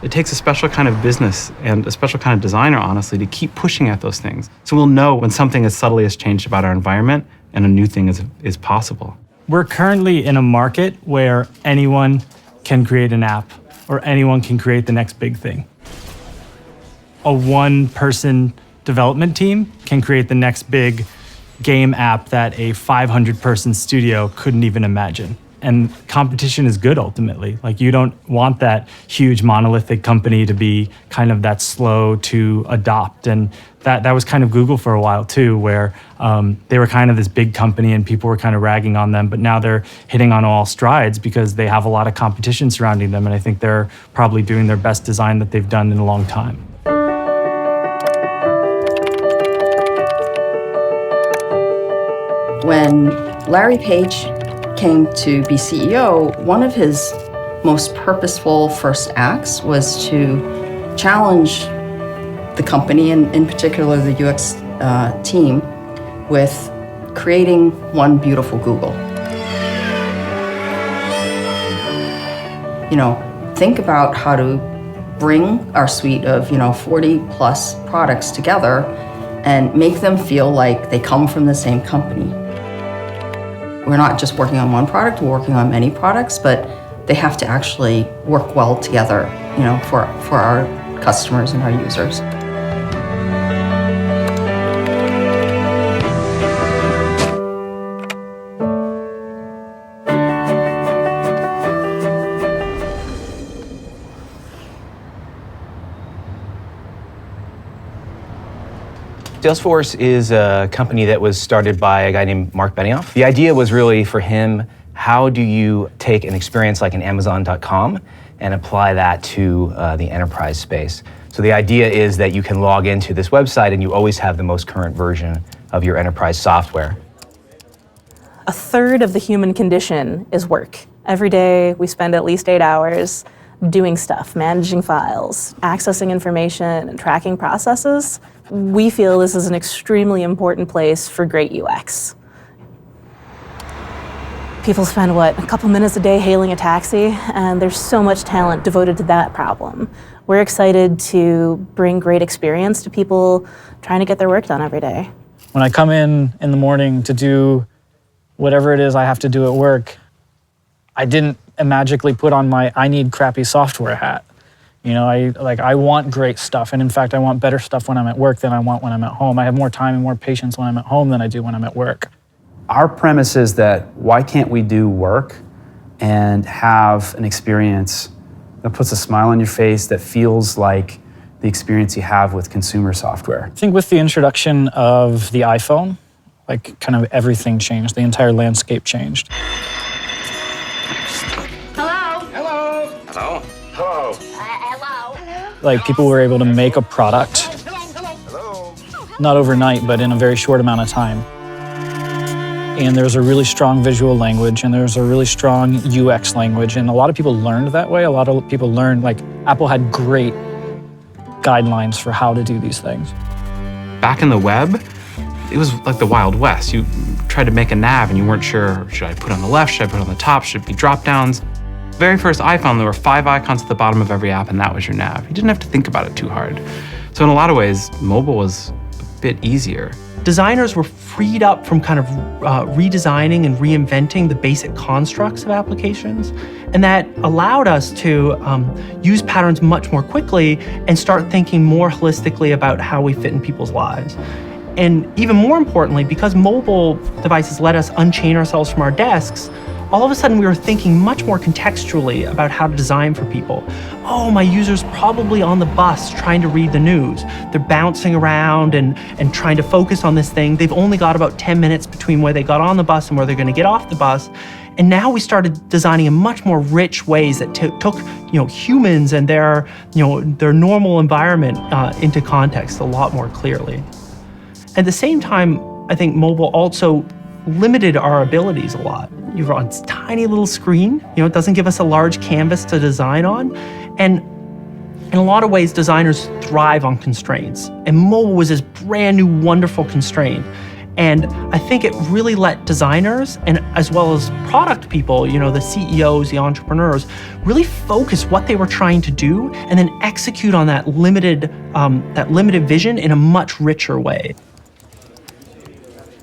It takes a special kind of business and a special kind of designer, honestly, to keep pushing at those things. So we'll know when something as subtly has changed about our environment and a new thing is possible. We're currently in a market where anyone can create an app or anyone can create the next big thing. A one-person development team can create the next big game app that a 500-person studio couldn't even imagine. And competition is good ultimately. Like, you don't want that huge monolithic company to be kind of that slow to adopt. And that was kind of Google for a while too, where they were kind of this big company and people were kind of ragging on them, but now they're hitting on all strides because they have a lot of competition surrounding them. And I think they're probably doing their best design that they've done in a long time. When Larry Page came to be CEO, one of his most purposeful first acts was to challenge the company, and in particular the UX team, with creating one beautiful Google. You know, think about how to bring our suite of 40 plus products together and make them feel like they come from the same company. We're not just working on one product, we're working on many products, but they have to actually work well together, for our customers and our users. Salesforce is a company that was started by a guy named Mark Benioff. The idea was really for him, how do you take an experience like an Amazon.com and apply that to the enterprise space? So the idea is that you can log into this website and you always have the most current version of your enterprise software. A third of the human condition is work. Every day we spend at least 8 hours doing stuff, managing files, accessing information, and tracking processes. We feel this is an extremely important place for great UX. People spend, a couple minutes a day hailing a taxi, and there's so much talent devoted to that problem. We're excited to bring great experience to people trying to get their work done every day. When I come in the morning to do whatever it is I have to do at work, I didn't magically put on my I need crappy software hat. I want great stuff, and in fact, I want better stuff when I'm at work than I want when I'm at home. I have more time and more patience when I'm at home than I do when I'm at work. Our premise is that why can't we do work and have an experience that puts a smile on your face that feels like the experience you have with consumer software? I think with the introduction of the iPhone, kind of everything changed. The entire landscape changed. People were able to make a product, not overnight, but in a very short amount of time. And there's a really strong visual language, and there's a really strong UX language, and a lot of people learned that way. A lot of people learned, Apple had great guidelines for how to do these things. Back in the web, it was like the Wild West. You tried to make a nav and you weren't sure, should I put it on the left, should I put it on the top, should it be drop downs? Very first iPhone, there were 5 icons at the bottom of every app, and that was your nav. You didn't have to think about it too hard. So in a lot of ways, mobile was a bit easier. Designers were freed up from kind of redesigning and reinventing the basic constructs of applications, and that allowed us to use patterns much more quickly and start thinking more holistically about how we fit in people's lives. And even more importantly, because mobile devices let us unchain ourselves from our desks, all of a sudden we were thinking much more contextually about how to design for people. Oh, my user's probably on the bus trying to read the news. They're bouncing around and trying to focus on this thing. They've only got about 10 minutes between where they got on the bus and where they're gonna get off the bus. And now we started designing in much more rich ways that took humans and their normal environment into context a lot more clearly. At the same time, I think mobile also limited our abilities a lot. You're on this tiny little screen, it doesn't give us a large canvas to design on. And in a lot of ways, designers thrive on constraints. And mobile was this brand new, wonderful constraint. And I think it really let designers, and as well as product people, the CEOs, the entrepreneurs, really focus what they were trying to do and then execute on that limited vision in a much richer way.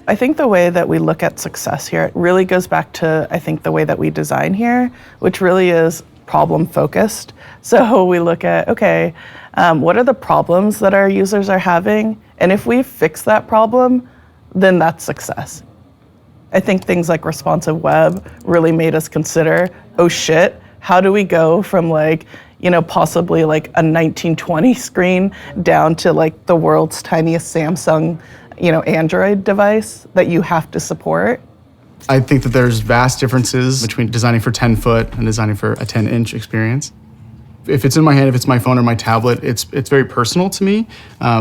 I think the way that we look at success here, it really goes back to, I think, the way that we design here, which really is problem focused. So we look at, okay, what are the problems that our users are having? And if we fix that problem, then that's success. I think things like responsive web really made us consider, oh shit, how do we go from possibly a 1920 screen down to the world's tiniest Samsung Android device that you have to support? I think that there's vast differences between designing for 10 foot and designing for a 10-inch experience. If it's in my hand, if it's my phone or my tablet, it's very personal to me.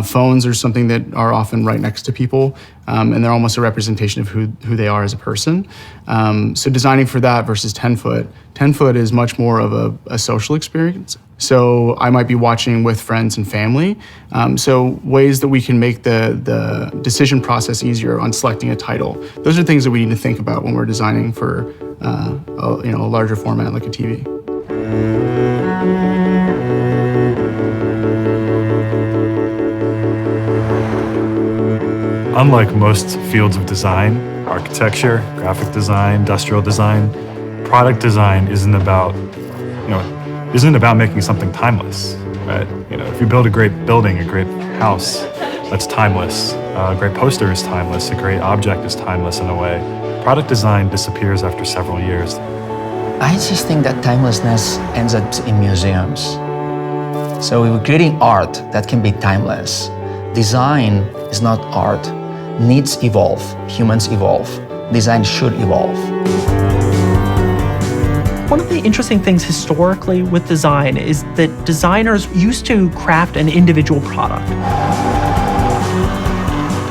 Phones are something that are often right next to people, and they're almost a representation of who they are as a person. So designing for that versus 10 foot is much more of a social experience. So I might be watching with friends and family. So ways that we can make the decision process easier on selecting a title. Those are things that we need to think about when we're designing for a larger format like a TV. Unlike most fields of design, architecture, graphic design, industrial design, product design isn't about making something timeless, right? If you build a great building, a great house, that's timeless. A great poster is timeless. A great object is timeless in a way. Product design disappears after several years. I just think that timelessness ends up in museums. So we were creating art that can be timeless. Design is not art. Needs evolve. Humans evolve. Design should evolve. One of the interesting things historically with design is that designers used to craft an individual product.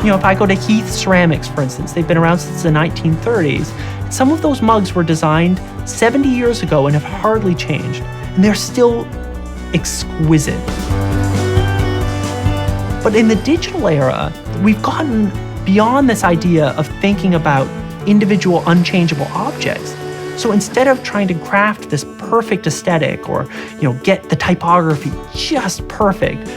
If I go to Heath Ceramics, for instance, they've been around since the 1930s. Some of those mugs were designed 70 years ago and have hardly changed, and they're still exquisite. But in the digital era, we've gotten beyond this idea of thinking about individual unchangeable objects. So instead of trying to craft this perfect aesthetic or get the typography just perfect,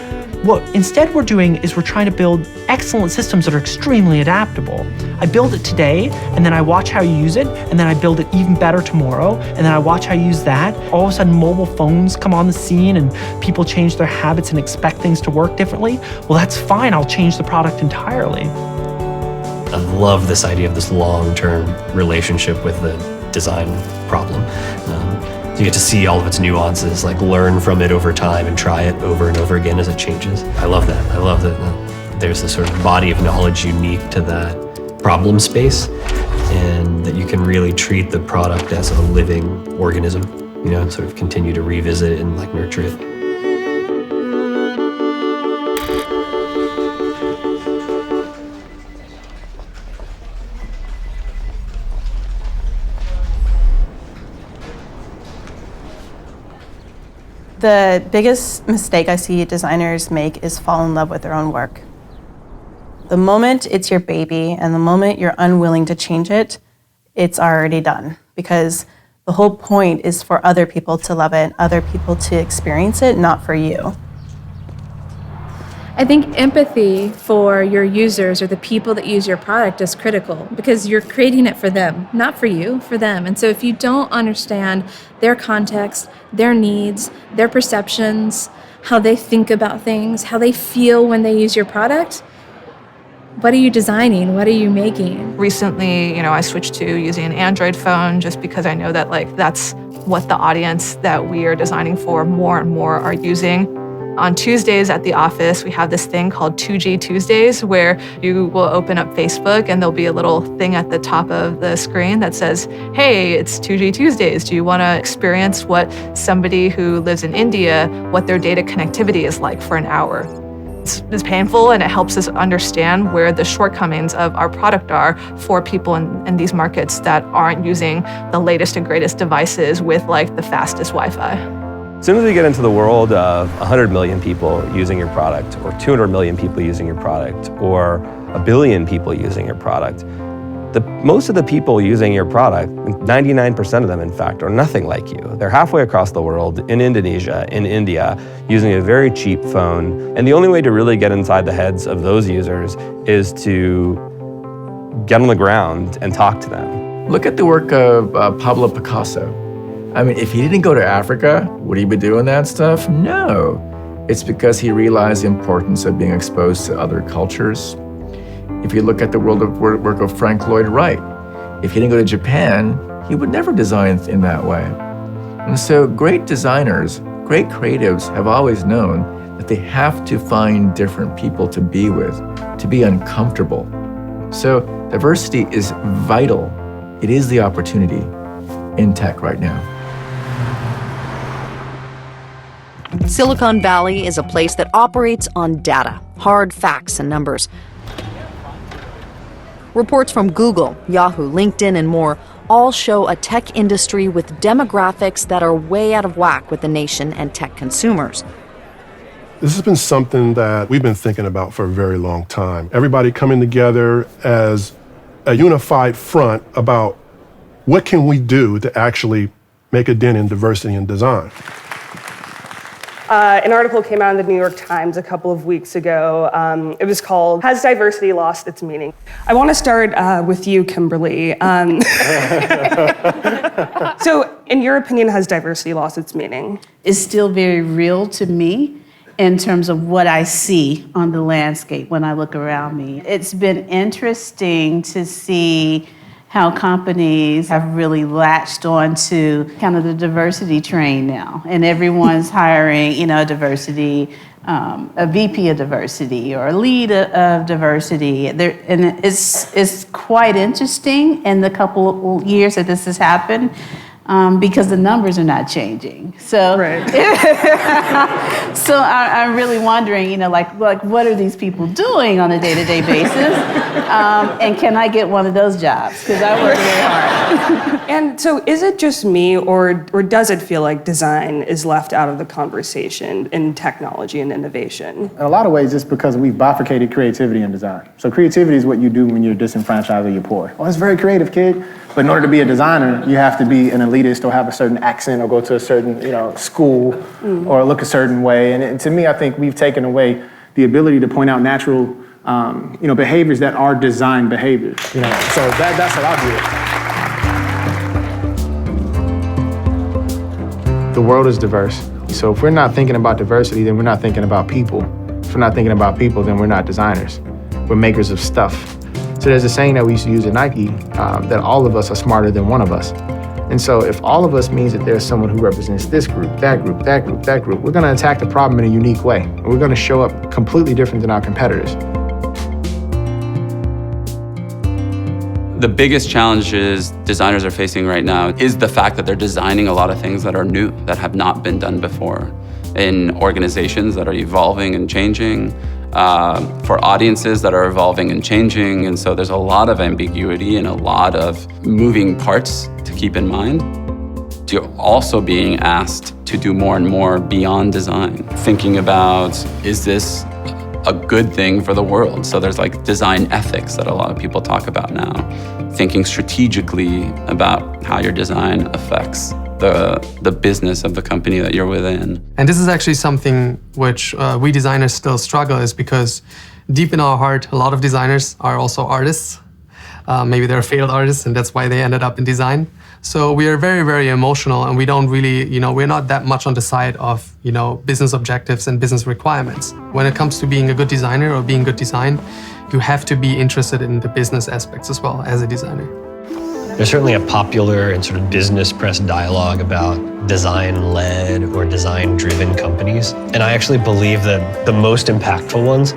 what instead we're doing is we're trying to build excellent systems that are extremely adaptable. I build it today, and then I watch how you use it, and then I build it even better tomorrow, and then I watch how you use that. All of a sudden, mobile phones come on the scene, and people change their habits and expect things to work differently. Well, that's fine. I'll change the product entirely. I love this idea of this long-term relationship with the design problem. You get to see all of its nuances, learn from it over time and try it over and over again as it changes. I love that. I love that there's this sort of body of knowledge unique to that problem space, and that you can really treat the product as a living organism, sort of continue to revisit it and nurture it. The biggest mistake I see designers make is fall in love with their own work. The moment it's your baby and the moment you're unwilling to change it, it's already done. Because the whole point is for other people to love it, other people to experience it, not for you. I think empathy for your users or the people that use your product is critical because you're creating it for them, not for you, for them. And so if you don't understand their context, their needs, their perceptions, how they think about things, how they feel when they use your product, what are you designing? What are you making? Recently, I switched to using an Android phone just because I know that that's what the audience that we are designing for more and more are using. On Tuesdays at the office, we have this thing called 2G Tuesdays where you will open up Facebook and there'll be a little thing at the top of the screen that says, hey, it's 2G Tuesdays. Do you want to experience what somebody who lives in India, what their data connectivity is like for an hour? It's painful, and it helps us understand where the shortcomings of our product are for people in these markets that aren't using the latest and greatest devices with the fastest Wi-Fi. As soon as we get into the world of 100 million people using your product, or 200 million people using your product, or 1 billion people using your product, most of the people using your product, 99% of them in fact, are nothing like you. They're halfway across the world, in Indonesia, in India, using a very cheap phone. And the only way to really get inside the heads of those users is to get on the ground and talk to them. Look at the work of Pablo Picasso. I mean, if he didn't go to Africa, would he be doing that stuff? No. It's because he realized the importance of being exposed to other cultures. If you look at the world of work of Frank Lloyd Wright, if he didn't go to Japan, he would never design in that way. And so great designers, great creatives have always known that they have to find different people to be with, to be uncomfortable. So diversity is vital. It is the opportunity in tech right now. Silicon Valley is a place that operates on data, hard facts and numbers. Reports from Google, Yahoo, LinkedIn, and more all show a tech industry with demographics that are way out of whack with the nation and tech consumers. This has been something that we've been thinking about for a very long time. Everybody coming together as a unified front about what can we do to actually make a dent in diversity in design. An article came out in the New York Times a couple of weeks ago. It was called, "Has Diversity Lost Its Meaning?" I want to start with you, Kimberly. So, in your opinion, has diversity lost its meaning? It's still very real to me in terms of what I see on the landscape when I look around me. It's been interesting to see how companies have really latched on to kind of the diversity train now. And everyone's hiring, diversity, a VP of diversity or a lead of diversity. And it's quite interesting in the couple of years that this has happened. Because the numbers are not changing. So, so I'm really wondering, like what are these people doing on a day-to-day basis? And can I get one of those jobs? Because I work very hard. And so is it just me, or does it feel like design is left out of the conversation in technology and innovation? In a lot of ways, it's because we've bifurcated creativity and design. So creativity is what you do when you're disenfranchised or you're poor. Well, it's very creative, kid. But in order to be a designer, you have to be an elitist or have a certain accent or go to a certain, school or look a certain way. And to me, I think we've taken away the ability to point out natural, behaviors that are design behaviors. So that's how I view it. The world is diverse. So if we're not thinking about diversity, then we're not thinking about people. If we're not thinking about people, then we're not designers. We're makers of stuff. So there's a saying that we used to use at Nike, that all of us are smarter than one of us. And so if all of us means that there's someone who represents this group, that group, that group, that group, we're gonna attack the problem in a unique way. And we're gonna show up completely different than our competitors. The biggest challenges designers are facing right now is the fact that they're designing a lot of things that are new, that have not been done before, in organizations that are evolving and changing, for audiences that are evolving and changing. And so there's a lot of ambiguity and a lot of moving parts to keep in mind. You're also being asked to do more and more beyond design, thinking about, is this a good thing for the world? So there's like design ethics that a lot of people talk about now, thinking strategically about how your design affects the business of the company that you're within. And this is actually something which we designers still struggle, is because deep in our heart, a lot of designers are also artists. Maybe they're failed artists, and that's why they ended up in design. So we are very, very emotional, and we don't really, we're not that much on the side of, business objectives and business requirements. When it comes to being a good designer or being good design, you have to be interested in the business aspects as well as a designer. There's certainly a popular and sort of business press dialogue about design-led or design-driven companies. And I actually believe that the most impactful ones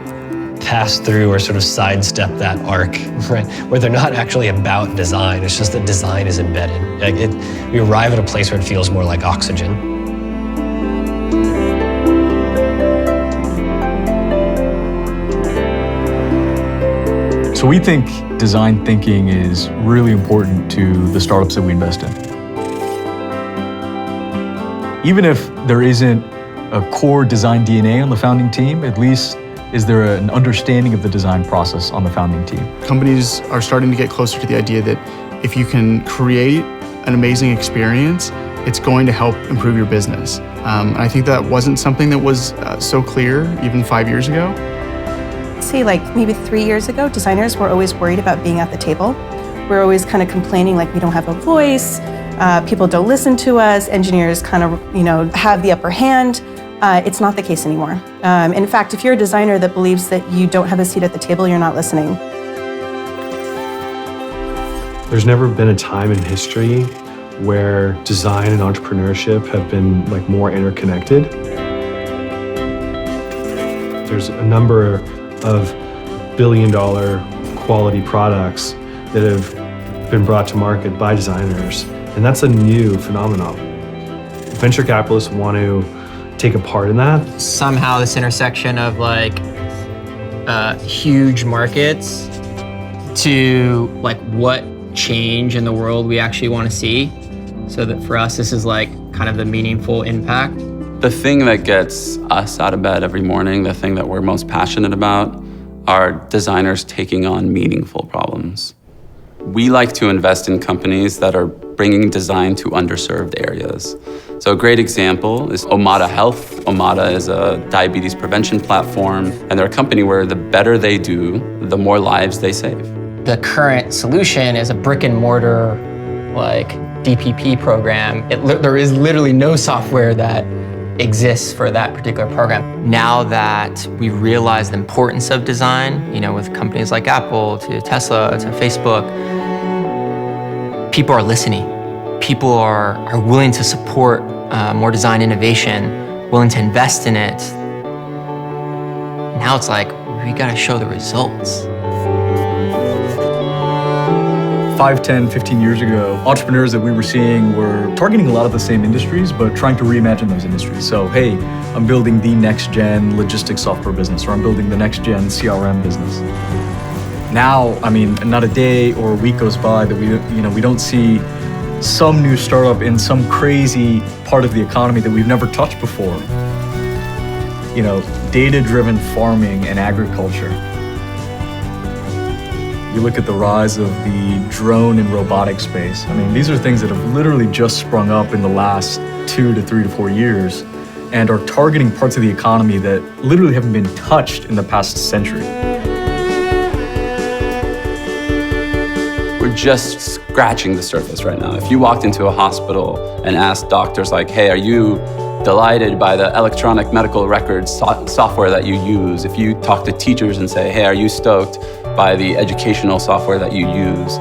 pass through or sort of sidestep that arc, right? Where they're not actually about design, it's just that design is embedded. We arrive at a place where it feels more like oxygen. So we think design thinking is really important to the startups that we invest in. Even if there isn't a core design DNA on the founding team, at least is there an understanding of the design process on the founding team. Companies are starting to get closer to the idea that if you can create an amazing experience, it's going to help improve your business. And I think that wasn't something that was so clear even 5 years ago. Say like maybe 3 years ago, designers were always worried about being at the table. We're always kind of complaining like we don't have a voice, people don't listen to us, engineers kind of, have the upper hand. It's not the case anymore. In fact, if you're a designer that believes that you don't have a seat at the table, you're not listening. There's never been a time in history where design and entrepreneurship have been like more interconnected. There's a number of billion-dollar quality products that have been brought to market by designers, and that's a new phenomenon. Venture capitalists want to take a part in that. Somehow this intersection of like huge markets to like what change in the world we actually want to see. So that for us, this is like kind of the meaningful impact. The thing that gets us out of bed every morning, the thing that we're most passionate about, are designers taking on meaningful problems. We like to invest in companies that are bringing design to underserved areas. So a great example is Omada Health. Omada is a diabetes prevention platform, and they're a company where the better they do, the more lives they save. The current solution is a brick and mortar, like DPP program. There is literally no software that exists for that particular program. Now that we realize the importance of design, with companies like Apple to Tesla to Facebook, people are listening. People are willing to support more design innovation, willing to invest in it. Now it's like, we gotta show the results. 5, 10, 15 years ago, entrepreneurs that we were seeing were targeting a lot of the same industries, but trying to reimagine those industries. So, hey, I'm building the next gen logistics software business, or I'm building the next gen CRM business. Now, not a day or a week goes by that we don't see some new startup in some crazy part of the economy that we've never touched before. Data-driven farming and agriculture. You look at the rise of the drone and robotic space. These are things that have literally just sprung up in the last 2 to 3 to 4 years and are targeting parts of the economy that literally haven't been touched in the past century. We're just scratching the surface right now. If you walked into a hospital and asked doctors like, hey, are you delighted by the electronic medical records software that you use? If you talk to teachers and say, hey, are you stoked by the educational software that you use?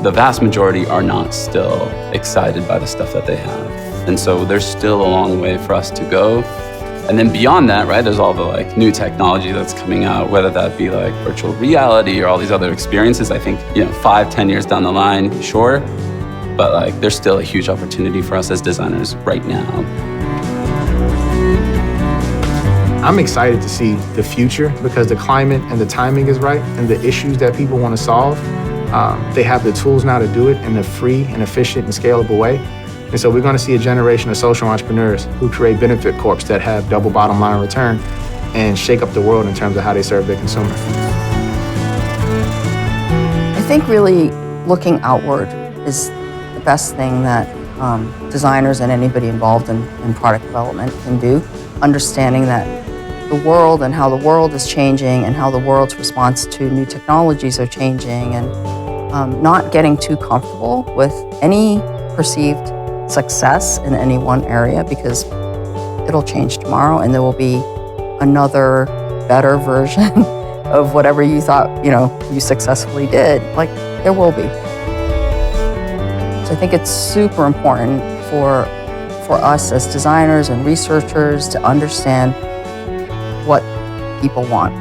The vast majority are not still excited by the stuff that they have. And so there's still a long way for us to go. And then beyond that, right, there's all the new technology that's coming out, whether that be virtual reality or all these other experiences. I think, 5, 10 years down the line, sure, but there's still a huge opportunity for us as designers right now. I'm excited to see the future because the climate and the timing is right, and the issues that people want to solve, they have the tools now to do it in a free and efficient and scalable way. And so we're going to see a generation of social entrepreneurs who create benefit corps that have double bottom line return and shake up the world in terms of how they serve their consumer. I think really looking outward is the best thing that designers and anybody involved in product development can do. Understanding that the world and how the world is changing and how the world's response to new technologies are changing, and not getting too comfortable with any perceived success in any one area, because it'll change tomorrow and there will be another better version of whatever you thought you successfully did. There will be. So I think it's super important for us as designers and researchers to understand what people want.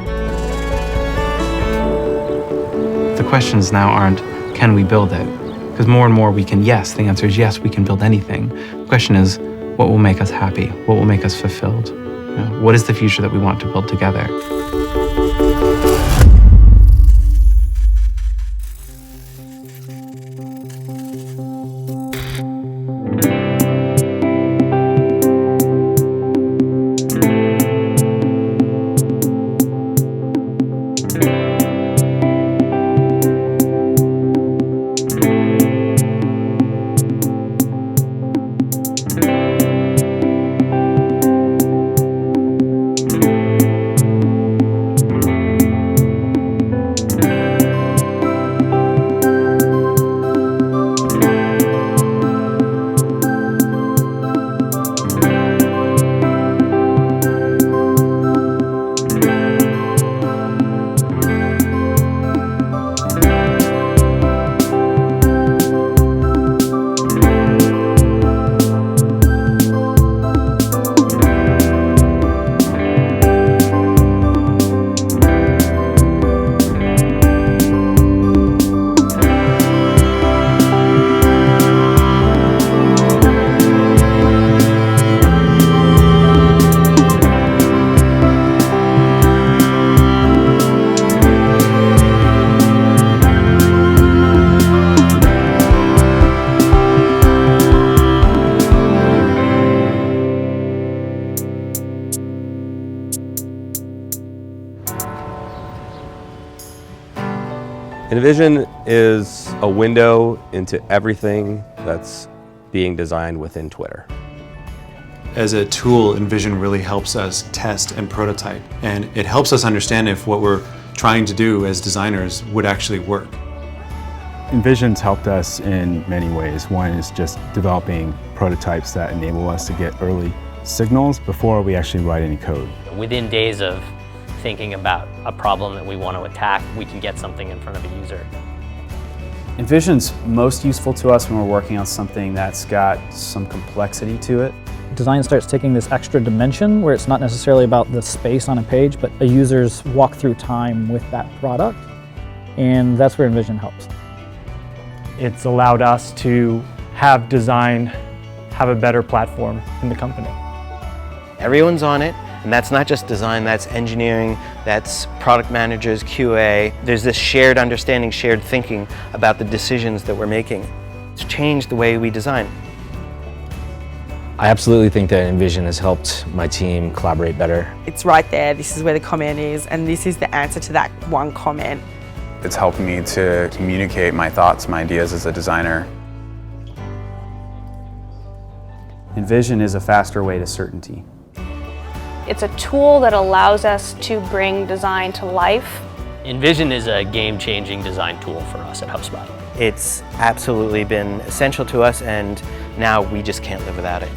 The questions now aren't, can we build it? Because more and more we can, yes, the answer is yes, we can build anything. The question is, what will make us happy? What will make us fulfilled? What is the future that we want to build together? Envision is a window into everything that's being designed within Twitter. As a tool, Envision really helps us test and prototype, and it helps us understand if what we're trying to do as designers would actually work. Envision's helped us in many ways. One is just developing prototypes that enable us to get early signals before we actually write any code. Within days of thinking about a problem that we want to attack, we can get something in front of a user. Envision's most useful to us when we're working on something that's got some complexity to it. Design starts taking this extra dimension where it's not necessarily about the space on a page, but a user's walk through time with that product. And that's where Envision helps. It's allowed us to have design have a better platform in the company. Everyone's on it, and that's not just design, that's engineering, that's product managers, QA. There's this shared understanding, shared thinking about the decisions that we're making. It's changed the way we design. I absolutely think that Envision has helped my team collaborate better. It's right there, this is where the comment is, and this is the answer to that one comment. It's helped me to communicate my thoughts, my ideas as a designer. Envision is a faster way to certainty. It's a tool that allows us to bring design to life. Envision is a game-changing design tool for us at HubSpot. It's absolutely been essential to us, and now we just can't live without it.